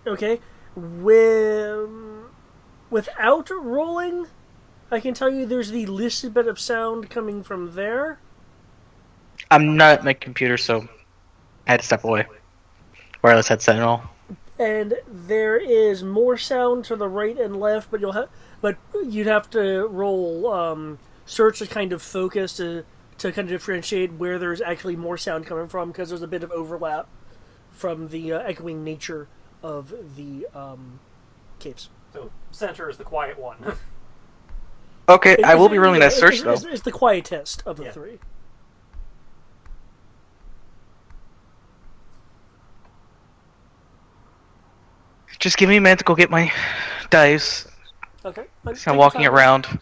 Okay. Without rolling, I can tell you there's the least bit of sound coming from there. I'm not at my computer, so I had to step away. Wireless headset and all. And there is more sound to the right and left, but you'd have to roll search to kind of focus to kind of differentiate where there's actually more sound coming from, because there's a bit of overlap from the echoing nature of the caves. So center is the quiet one. Okay, I will be rolling that search, though. It's the quietest of the three. Just give me a minute to go get my dice. Okay. I'm walking around.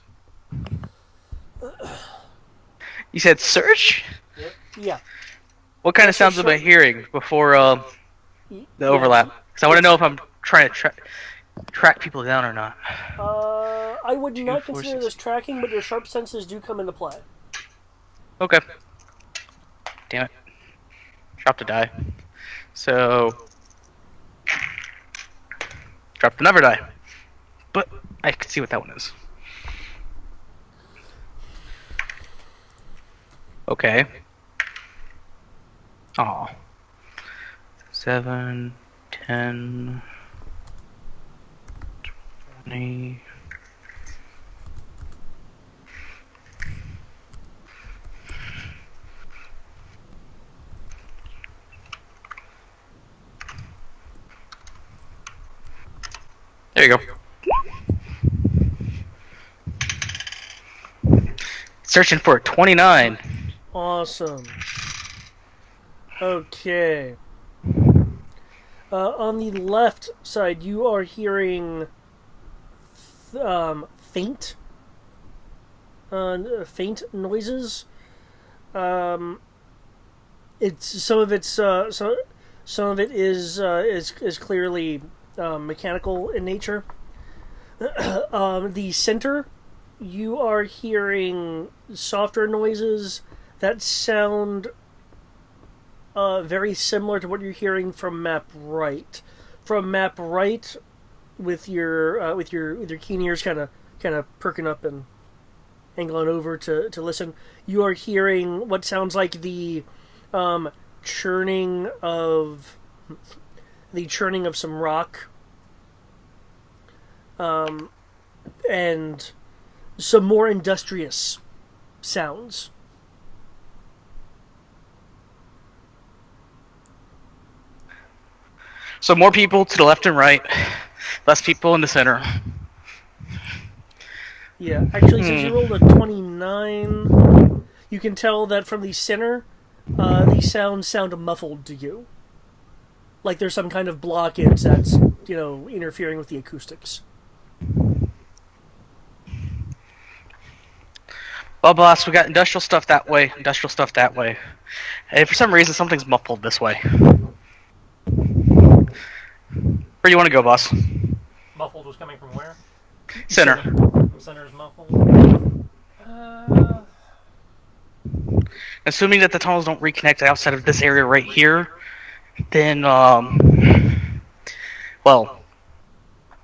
You said search? Yep. Yeah. What kind of sounds am I hearing before the overlap? Because I want to know if I'm trying to track people down or not. I would not consider this tracking, but your sharp senses do come into play. Okay. Damn it. Dropped a die. So... dropped another die. But I can see what that one is. Okay. Aw. 7, 10, 20... There you go. Searching for 29. Awesome. Okay. On the left side, you are hearing faint noises. It's some of it is clearly mechanical in nature. The center, you are hearing softer noises that sound very similar to what you're hearing from map right. From map right, with your keen ears kind of perking up and angling over to listen, you are hearing what sounds like the churning of some rock, and some more industrious sounds. So more people to the left and right, less people in the center. Yeah, actually, since you rolled a 29, you can tell that from the center, these sounds sound muffled to you. like there's some kind of blockage that's interfering with the acoustics. Well, boss, we got industrial stuff that way, industrial stuff that way. And for some reason, something's muffled this way. Where do you want to go, boss? Muffled was coming from where? Center. From center's muffled. Assuming that the tunnels don't reconnect outside of this area right here, then, well,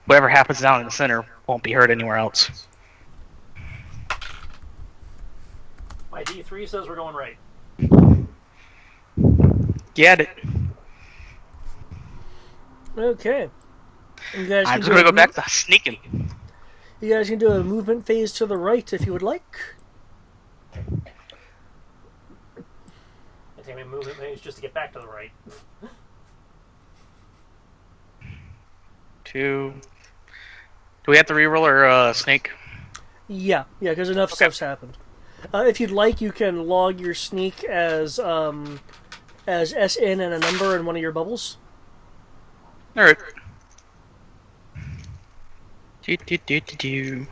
whatever happens down in the center won't be heard anywhere else. My D3 says we're going right. Get it. Okay. You guys I'm can just gonna do go a back to sneaking. You guys can do a movement phase to the right if you would like. It take me movement phase just to get back to the right. 2. Do we have to reroll or snake? Yeah, because enough Okay. stuff's happened. If you'd like, you can log your sneak as SN and a number in one of your bubbles. Alright. Do.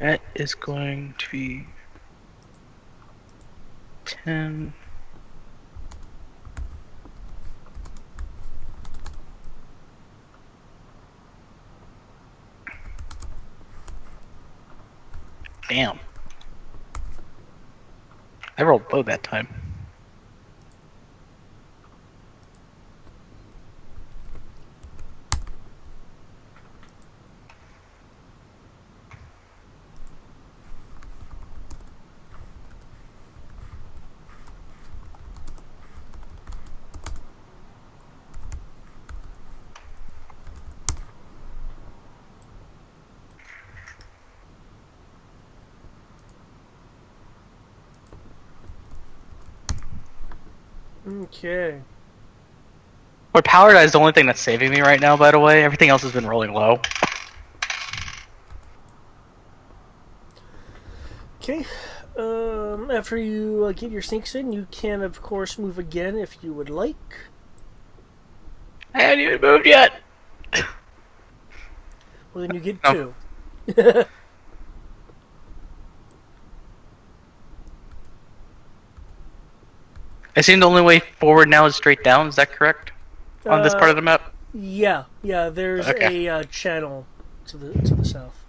That is going to be 10. Damn. I rolled low that time. Okay. But power die is the only thing that's saving me right now, by the way. Everything else has been rolling low. Okay. After you get your sneaks in, you can, of course, move again if you would like. I haven't even moved yet. Well, then you get No. 2. I assume the only way forward now is straight down. Is that correct? On this part of the map? Yeah, there's Okay. a channel to the south.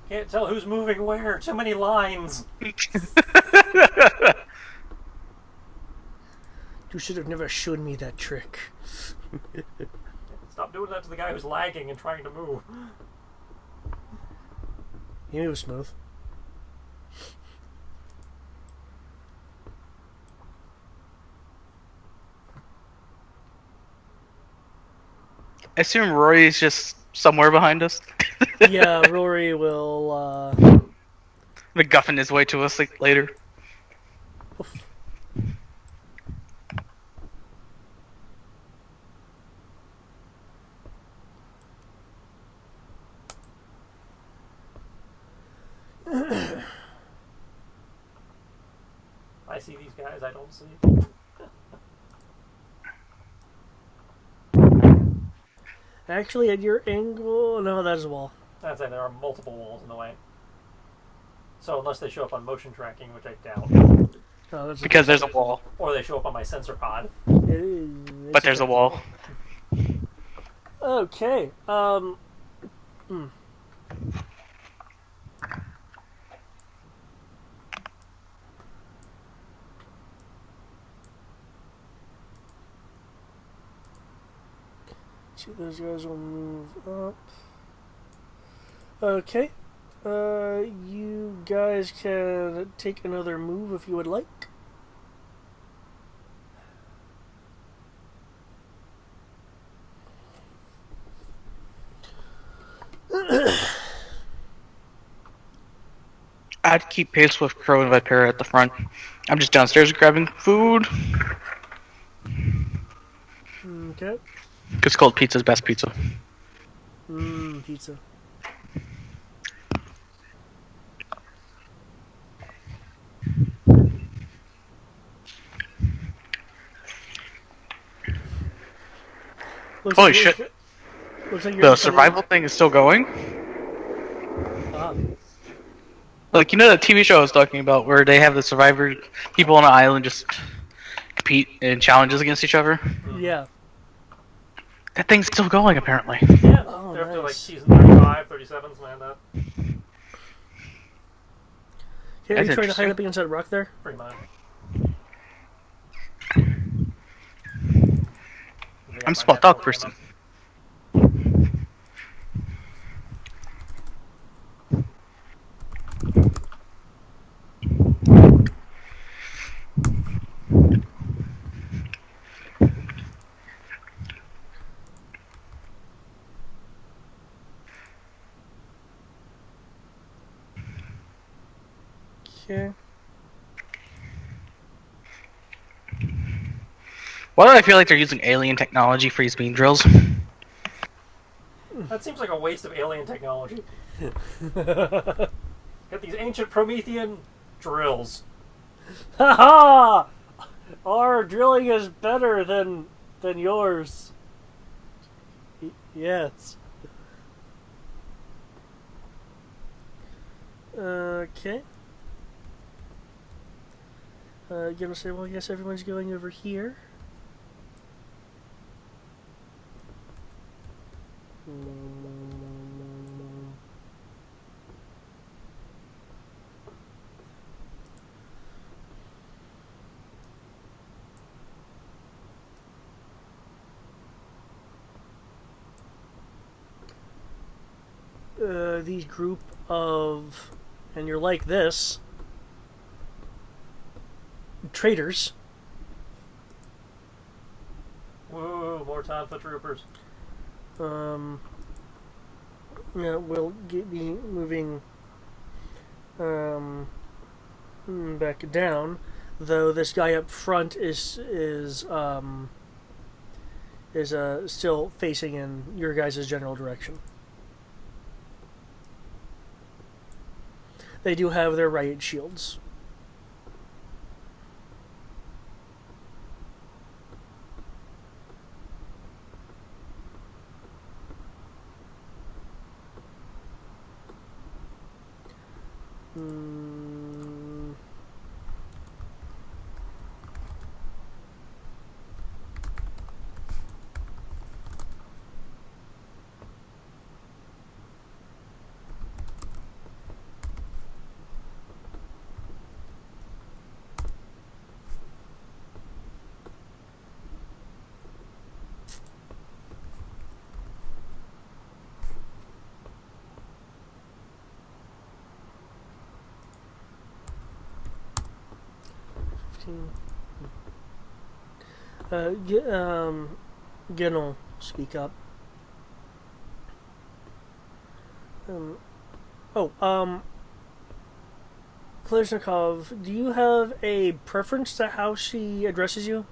Can't tell who's moving where. Too many lines. You should have never shown me that trick. Stop doing that to the guy who's lagging and trying to move. He moves smooth. I assume Rory's just somewhere behind us. Yeah, Rory will. McGuffin his way to us later. I see these guys I don't see. Actually, at your angle, no, that's a wall. That's it. There are multiple walls in the way. So unless they show up on motion tracking, which I doubt, No, that's Because there's a wall. or they show up on my sensor pod. But there's a wall. Okay. See, those guys will move up. Okay. You guys can take another move if you would like. I'd keep pace with Crow and Vipera at the front. I'm just downstairs grabbing food. Okay. Because cold pizza's best pizza. Pizza. Holy shit. Looks like The survival thing is still going? Ah. Like, you know that TV show I was talking about where they have the survivor people on an island just compete in challenges against each other? Yeah. That thing's still going, apparently. Yeah, Oh, they're up to like nice. season 35, 37, something like that. Okay, are That's you trying to hide interesting. up against that rock there? Pretty much. I'm a small dog person. Okay. Why do I feel like they're using alien technology for these beam drills? That seems like a waste of alien technology. Got these ancient Promethean drills. Haha! Our drilling is better than yours. Yes. Okay. Gonna say, well, I guess everyone's going over here. These group of, and you're like this, traitors. Woo, more Tonfa troopers. Yeah, we'll be moving back down, though this guy up front is still facing in your guys' general direction. They do have their riot shields. Gennel, speak up. Kliznikov, do you have a preference to how she addresses you?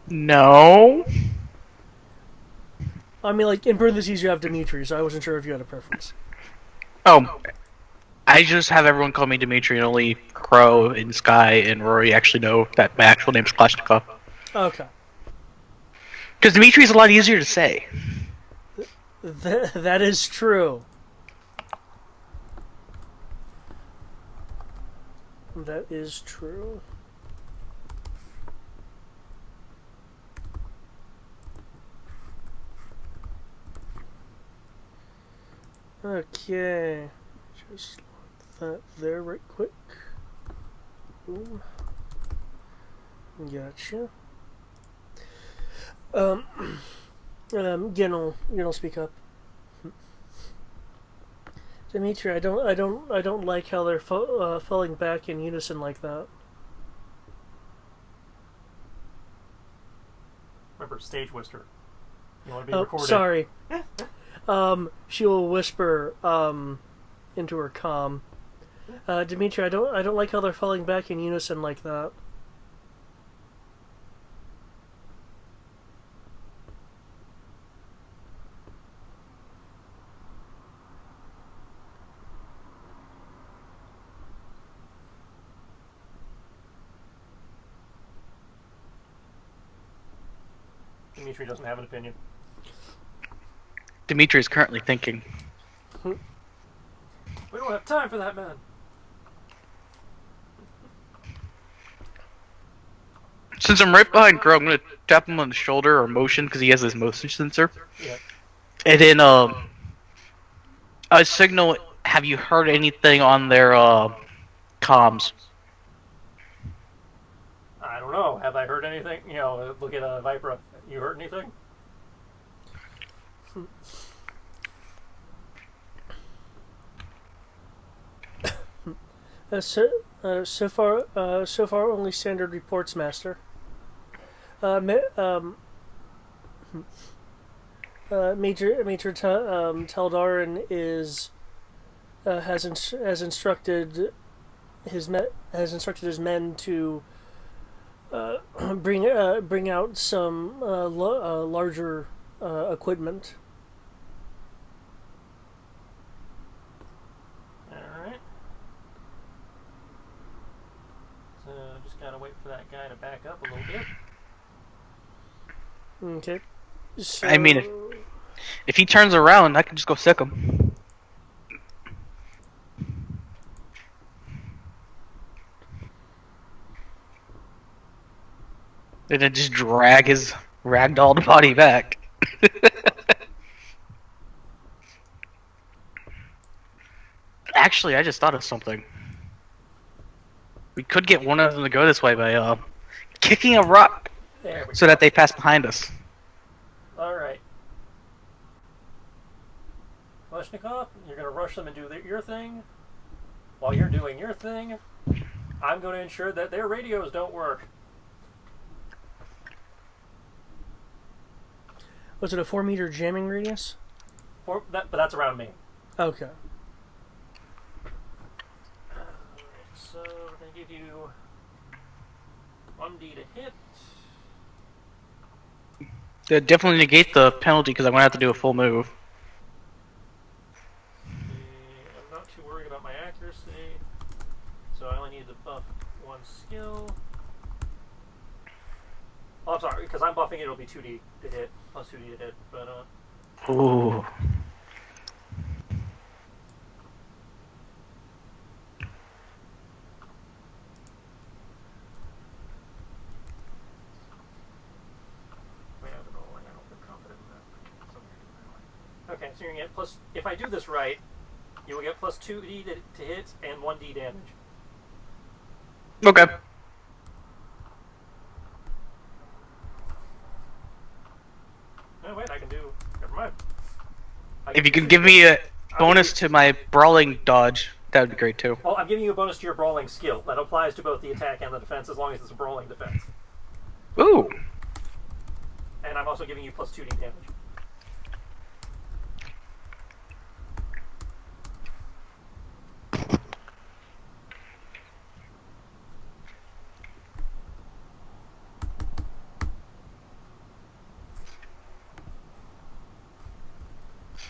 No. I mean, like, in parentheses you have Dimitri, so I wasn't sure if you had a preference. Oh, I just have everyone call me Dimitri, and only Crow and Sky and Rory actually know that my actual name's Kalashnikov. Okay. Because Dimitri's a lot easier to say. That is true. That is true. Okay. Just lock that there right quick. Boom. Gotcha. Gennel, speak up. Dimitri, I don't like how they're falling back in unison like that. Remember, stage whisper. You want to be Oh, recorded. sorry. She will whisper into her comm. Dimitri, I don't like how they're falling back in unison like that. Dimitri doesn't have an opinion. Dimitri is currently thinking. We don't have time for that, man. Since I'm right behind Crow, I'm gonna tap him on the shoulder or motion because he has his motion sensor. Yeah. And then I signal. Have you heard anything on their comms? I don't know. Have I heard anything? You know, look at Vipra. You heard anything? So far, only standard reports, Master. Major Teldarin is has instructed his men to bring out some larger equipment. Alright. So, just gotta wait for that guy to back up a little bit. Okay. So, I mean, if he turns around, I can just go sick him. And then just drag his ragdolled body back. Actually, I just thought of something. We could get one of them to go this way by kicking a rock There we so go. that they pass behind us. Alright. Kalashnikov, you're going to rush them and do your thing. While you're doing your thing, I'm going to ensure that their radios don't work. Was it a 4-meter jamming radius? But that's around me. Okay. So we're going to give you 1D to hit. Definitely negate the penalty because I'm going to have to do a full move. I'm not too worried about my accuracy. So I only need to buff one skill. Oh, I'm sorry, because I'm buffing it, it'll be 2D to hit, plus 2D to hit, but Ooh. I have it rolling, I don't feel confident in that. So I'm gonna do it that way. Okay, so you're gonna get plus, if I do this right, you will get plus 2D to hit and 1D damage. Okay. Oh wait, I can do, never mind. If you could give me a bonus to my brawling dodge, that would be great too. Well, I'm giving you a bonus to your brawling skill. That applies to both the attack and the defense as long as it's a brawling defense. Ooh. And I'm also giving you plus 2D damage.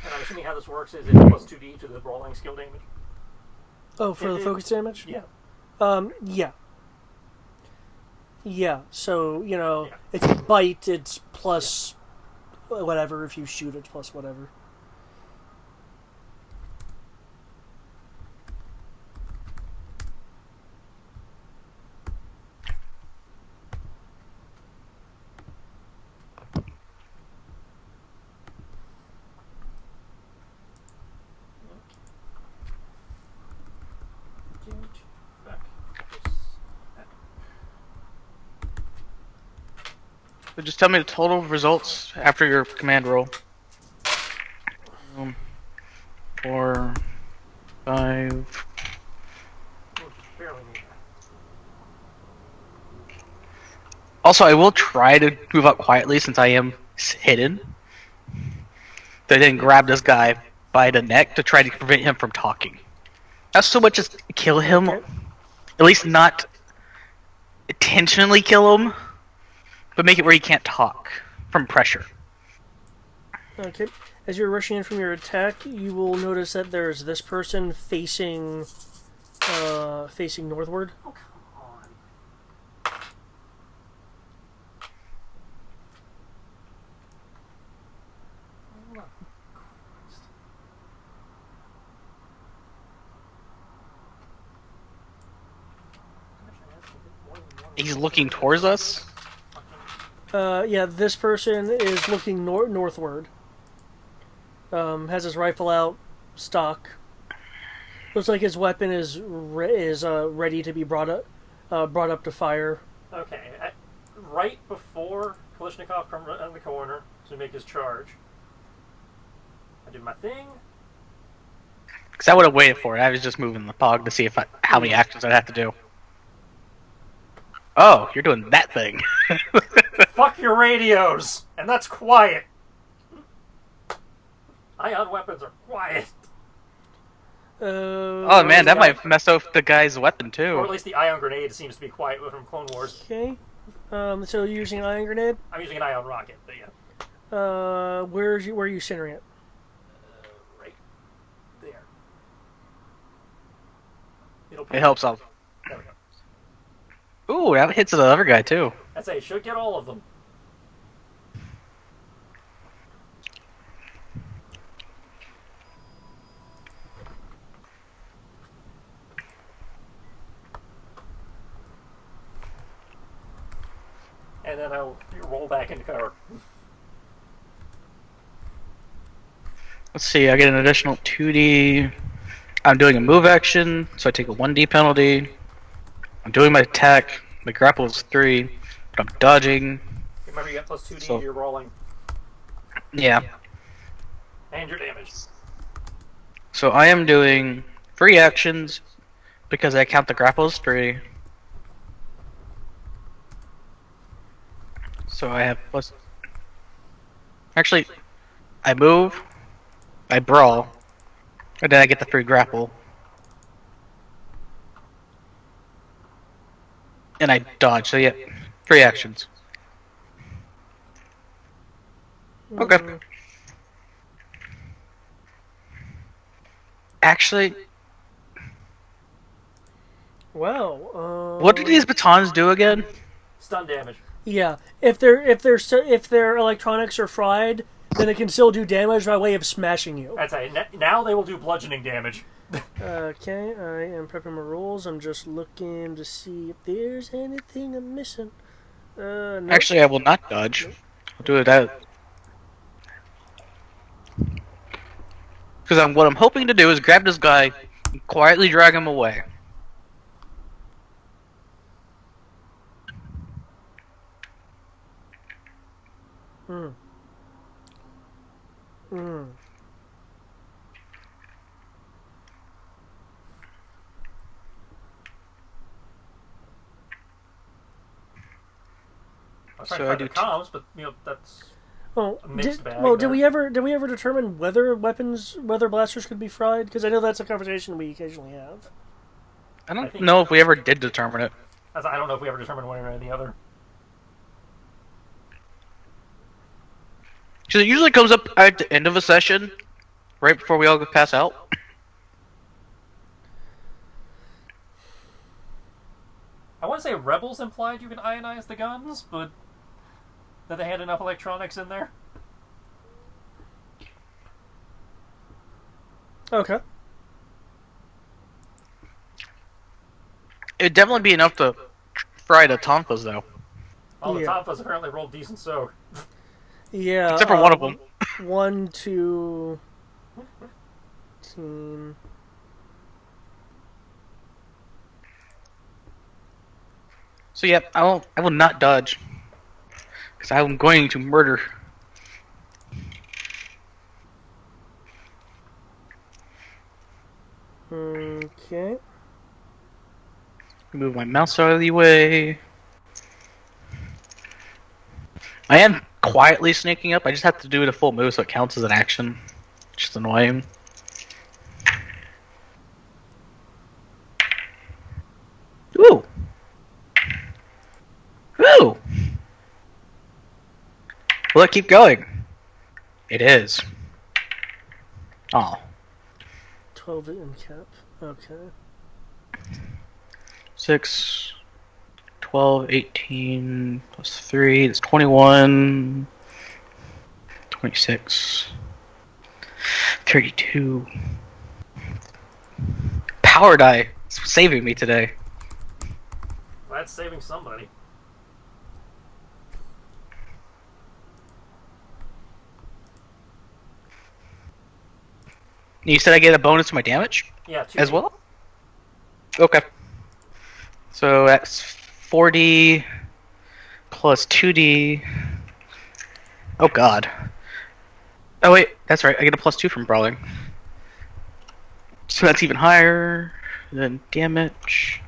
And I'm assuming how this works is it's plus 2D to the brawling skill damage. Oh, for the focus damage? Yeah. Yeah. Yeah, so, you know, Yeah. if you bite, it's plus whatever. If you shoot, it's plus whatever. So just tell me the total results after your command roll. Or 5. We'll just barely need that. Also, I will try to move up quietly since I am hidden. They then grab this guy by the neck to try to prevent him from talking. Not so much as kill him, Okay. at least not intentionally kill him, but make it where he can't talk from pressure. Okay. As you're rushing in from your attack, you will notice that there's this person facing northward. Oh, come on. He's looking towards us. Yeah, this person is looking northward. Has his rifle out, stock. Looks like his weapon is ready to be brought up to fire. Okay, right before Kalishnikov comes around the corner to make his charge, I do my thing. Because I would have waited for it. I was just moving the pog to see how many actions I'd have to do. Oh, you're doing that thing. Fuck your radios! And that's quiet! Ion weapons are quiet. Oh man, that might mess up the guy's weapon too. Or at least the ion grenade seems to be quiet from Clone Wars. Okay. So you're using an ion grenade. I'm using an ion rocket, but yeah. Where are you centering it? Right there. It helps out. There we go. Ooh, that hits the other guy too. I'd say should get all of them. And then I'll roll back into cover. Let's see, I get an additional 2D. I'm doing a move action, so I take a 1D penalty. I'm doing my attack. My grapple is 3, but I'm dodging. Remember, you got plus 2D So- to your rolling. Yeah. And your damage. So I am doing 3 actions because I count the grapple as 3. So I have plus. Actually, I move, I brawl, and then I get the 3 grapple. And I dodge, so yeah, 3 actions. Okay. Actually, Wow. what do these batons do again? Stun damage. Yeah, if their electronics are fried, then it can still do damage by way of smashing you. I'd say now they will do bludgeoning damage. Okay, I am prepping my rolls. I'm just looking to see if there's anything I'm missing. Nope. Actually, I will not dodge. I'll do it out. Because what I'm hoping to do is grab this guy and quietly drag him away. Hmm. Hmm. I was trying So to I find do the comms, but that's Oh, a mixed bag did there. we ever determine whether blasters could be fried? Because I know that's a conversation we occasionally have. I don't I think- know if we ever did determine it. I don't know if we ever determined one or the other. Because it usually comes up at the end of a session, right before we all go pass out. I want to say Rebels implied you can ionize the guns, but that they had enough electronics in there. Okay. It'd definitely be enough to fry the tonfas, though. All the Yeah. Tonfas apparently rolled decent soak. Yeah. Except for one of them. 1, 2, 18. So yeah, I will not dodge. Because I'm going to murder. Okay. Move my mouse out of the way. I am quietly sneaking up. I just have to do it a full move so it counts as an action. Which is annoying. Ooh! Ooh! Will it keep going? It is. Oh. 12 in cap. Okay. 6, 12, 18, plus 3, that's 21, 26, 32. Power die is saving me today. That's saving somebody. You said I get a bonus to my damage Yeah, 2D. as well? Okay. So that's 4D plus 2D. Oh god. Oh wait, that's right. I get a plus 2 from brawling. So that's even higher than damage.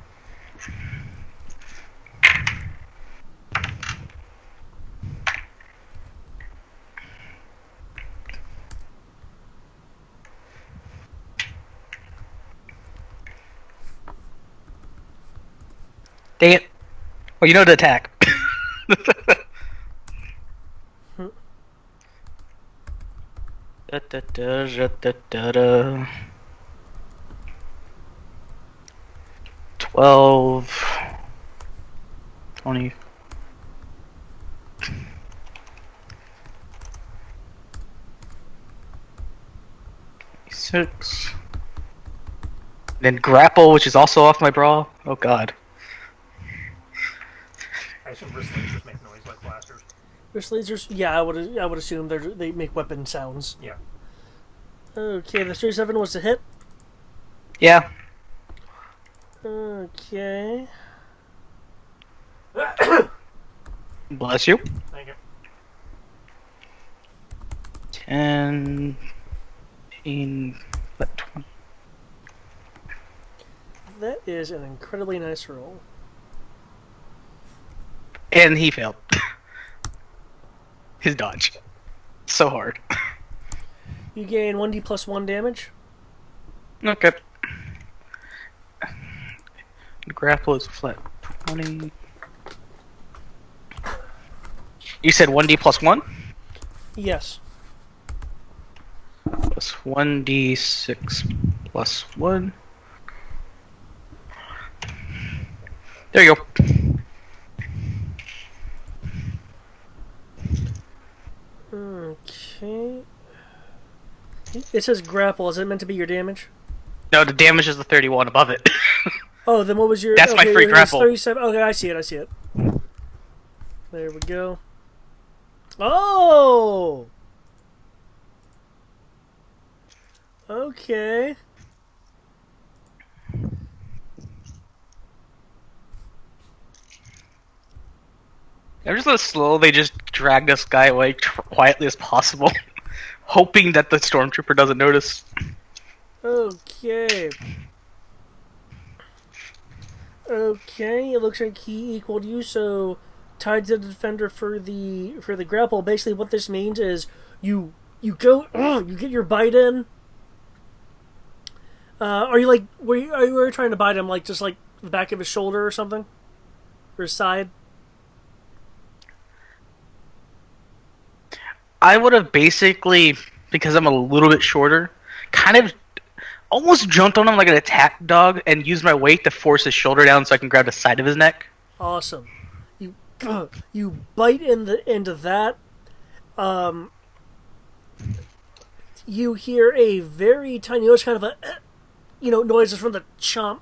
Dang it. Well, you know to attack. Da, da, da, da, da, da, da. 12, 20. Six. Then grapple, which is also off my brawl. Oh god. I assume wrist lasers make noise like blasters. Wrist lasers? Yeah, I would assume they make weapon sounds. Yeah. Okay, the 37 was a hit. Yeah. Okay. Bless you. Thank you. 10, 15, 20. That is an incredibly nice roll. And he failed. His dodge. So hard. You gain 1d plus 1 damage. Okay. Grapple is flat 20. You said 1d plus 1? Yes. Plus 1d6 plus 1. There you go. Okay. It says grapple. Is it meant to be your damage? No, the damage is the 31 above it. Oh, then what was your... That's my free it was grapple. 37. Okay, I see it. There we go. Oh! Okay. I'm just gonna slowly just drag this guy away quietly as possible, hoping that the stormtrooper doesn't notice. Okay. Okay, it looks like he equaled you, so tied to the defender for the grapple. Basically, what this means is you go, you get your bite in. Are you like were you trying to bite him like just like the back of his shoulder or something, or his side? I would have basically, because I'm a little bit shorter, kind of almost jumped on him like an attack dog and used my weight to force his shoulder down so I can grab the side of his neck. Awesome. You bite into that. You hear a very tiny, it's kind of a noise just from the chomp,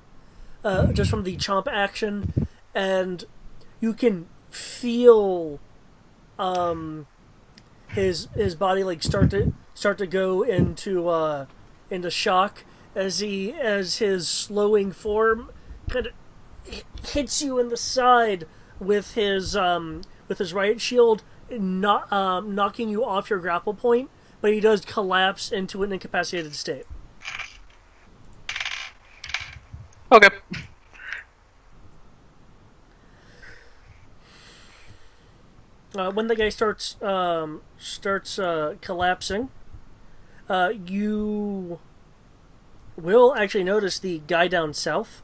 just from the chomp action, and you can feel his body like start to go into shock as his slowing form kind of hits you in the side with his riot shield, not knocking you off your grapple point, but he does collapse into an incapacitated state. Okay. When the guy starts collapsing, you will actually notice the guy down south.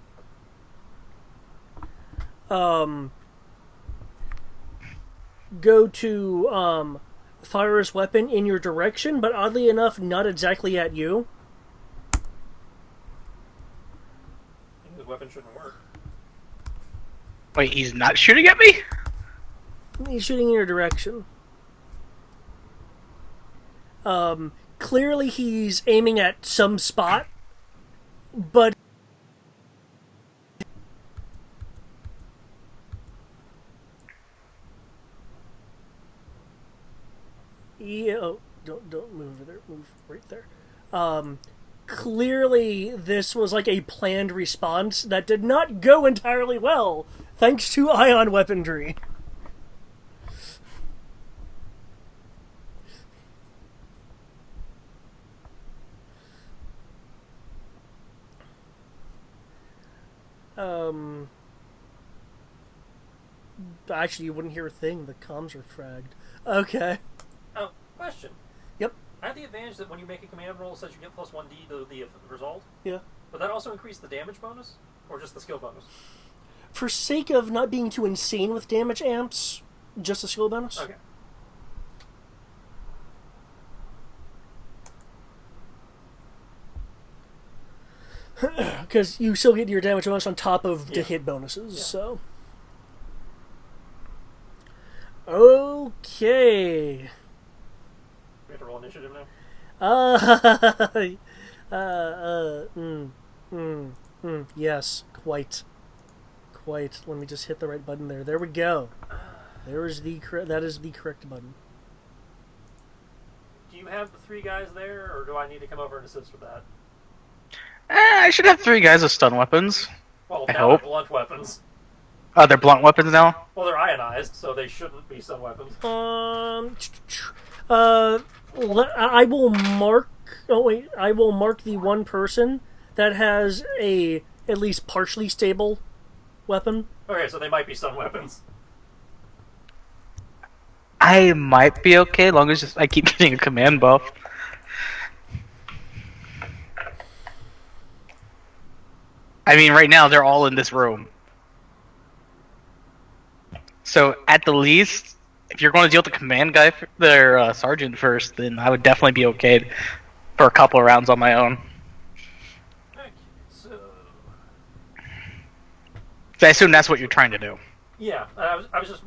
Go to fire his weapon in your direction, but oddly enough, not exactly at you. His weapon shouldn't work. Wait, he's not shooting at me? He's shooting in your direction. Clearly he's aiming at some spot, but yeah, oh, don't move over there. Move right there. Clearly this was like a planned response that did not go entirely well, thanks to ion weaponry. Actually, you wouldn't hear a thing. The comms are fragged. Okay. Oh, question. Yep. I have the advantage that when you make a command roll, it says you get plus 1d to the result. Yeah. Would that also increase the damage bonus? Or just the skill bonus? For sake of not being too insane with damage amps, just a skill bonus. Okay. Because you still get your damage bonus on top of the Yeah. hit bonuses, Yeah. so. Okay. We have to roll initiative now? Yes, quite. Quite. Let me just hit the right button there. There we go. That is the correct button. Do you have the 3 guys there, or do I need to come over and assist with that? I should have 3 guys with stun weapons. Well, I now hope. they're blunt weapons. They're blunt weapons now? Well, they're ionized, so they shouldn't be stun weapons. I will mark. Oh wait, I will mark the one person that has a at least partially stable weapon. Okay, so they might be stun weapons. I might be okay, as long as I keep getting a command buff. I mean, right now, they're all in this room. So, at the least, if you're going to deal with the command guy, their sergeant first, then I would definitely be okay for a couple of rounds on my own. Okay, so... So I assume that's what you're trying to do. Yeah, I was just...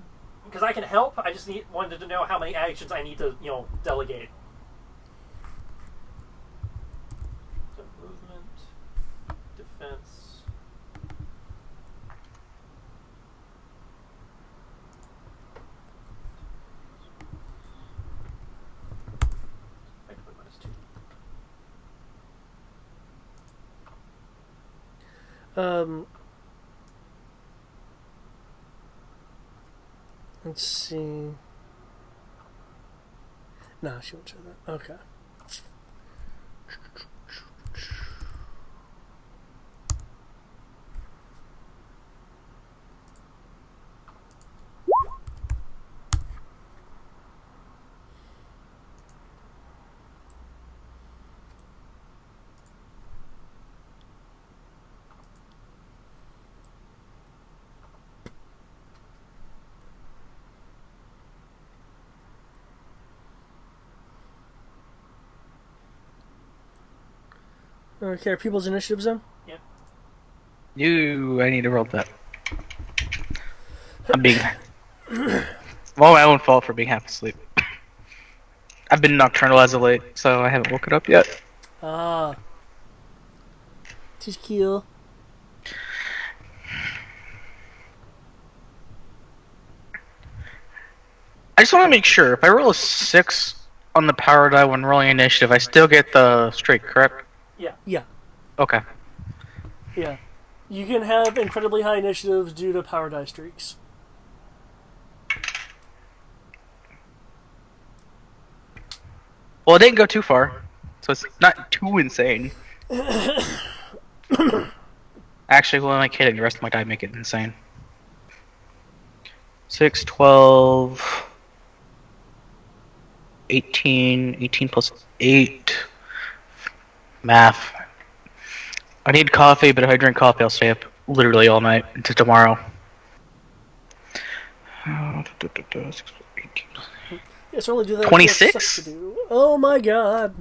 Because I can help, I just wanted to know how many actions I need to, delegate. So, movement, defense... Actually, -2. Let's see. Nah, she won't show that. Okay. Okay, are people's initiatives then? Yep. I need to roll that. I'm being... well, my own fault for being half asleep. I've been nocturnal as of late, so I haven't woken up yet. Ah. Just kill. I just want to make sure, if I roll a 6 on the power die when rolling initiative, I still get the streak, correct? Yeah. Yeah. Okay. Yeah. You can have incredibly high initiatives due to power die streaks. Well, it didn't go too far, so it's not too insane. I Actually, who am I kidding? The rest of my die make it insane. 6, 12, 18, 18 plus 8. Math. I need coffee, but if I drink coffee, I'll stay up literally all night until tomorrow. Yes, only do that. 26? If you have stuff to do. Oh my god.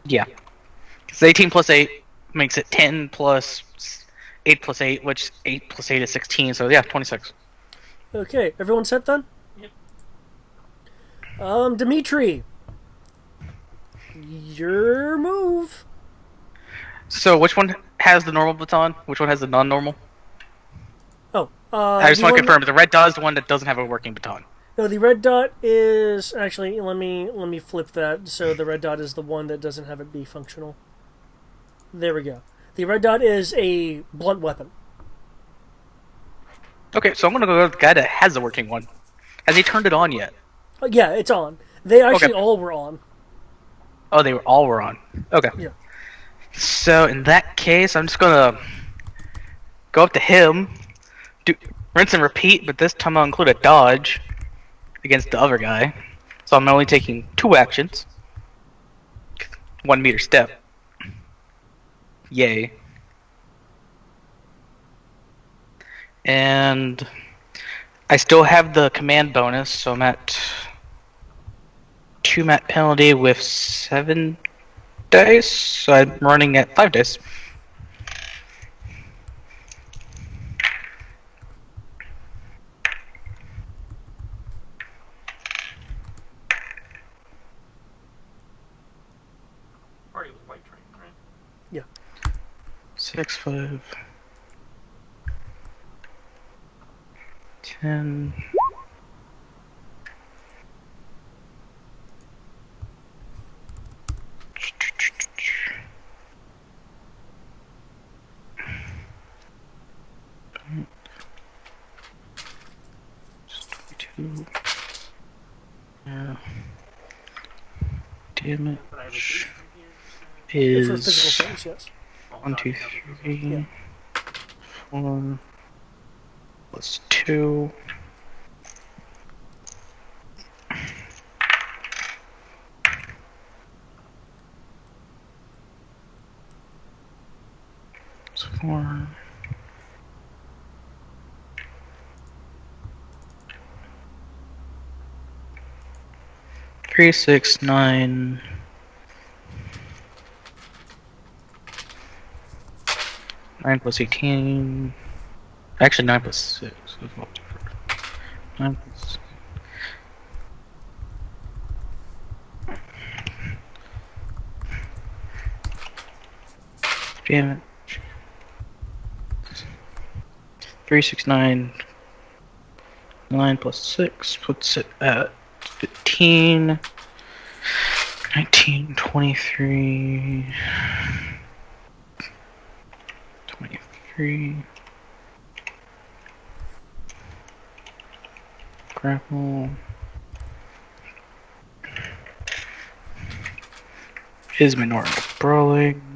Yeah. Because 18 plus 8 makes it 10 plus 8 plus 8, which 8 plus 8 is 16, so yeah, 26. Okay, everyone set then? Yep. Dimitri. Your move. So which one has the normal baton? Which one has the non-normal? Oh, I just want to confirm. The red dot is the one that doesn't have a working baton. No, the red dot is actually. Let me flip that. So the red dot is the one that doesn't have it be functional. There we go. The red dot is a blunt weapon. Okay, so I'm gonna go with the guy that has the working one. Has he turned it on yet? Yeah, it's on. They actually Okay. all were on. Oh, they all were on. Okay. Yeah. So in that case, I'm just gonna go up to him, do rinse and repeat, but this time I'll include a dodge against the other guy. So I'm only taking 2 actions. 1 meter step. Yay. And I still have the command bonus, so I'm at 2 mat penalty with 7 dice, so I'm running at 5 dice. Party with white train, right? Yeah. 6, 5, 10. Yeah. Damage But I have a beat from here. For is physical things, yes. 1, 2, 3, Yeah. 4 plus 2. It's 4. 3, 6, 9. 9 plus 18. Actually, 9 plus 6. Is what different. 9 plus. Damage. 3, 6, 9. 9 plus 6 puts it at 15. 19, 23. 23. Grapple. Is my normal brawling.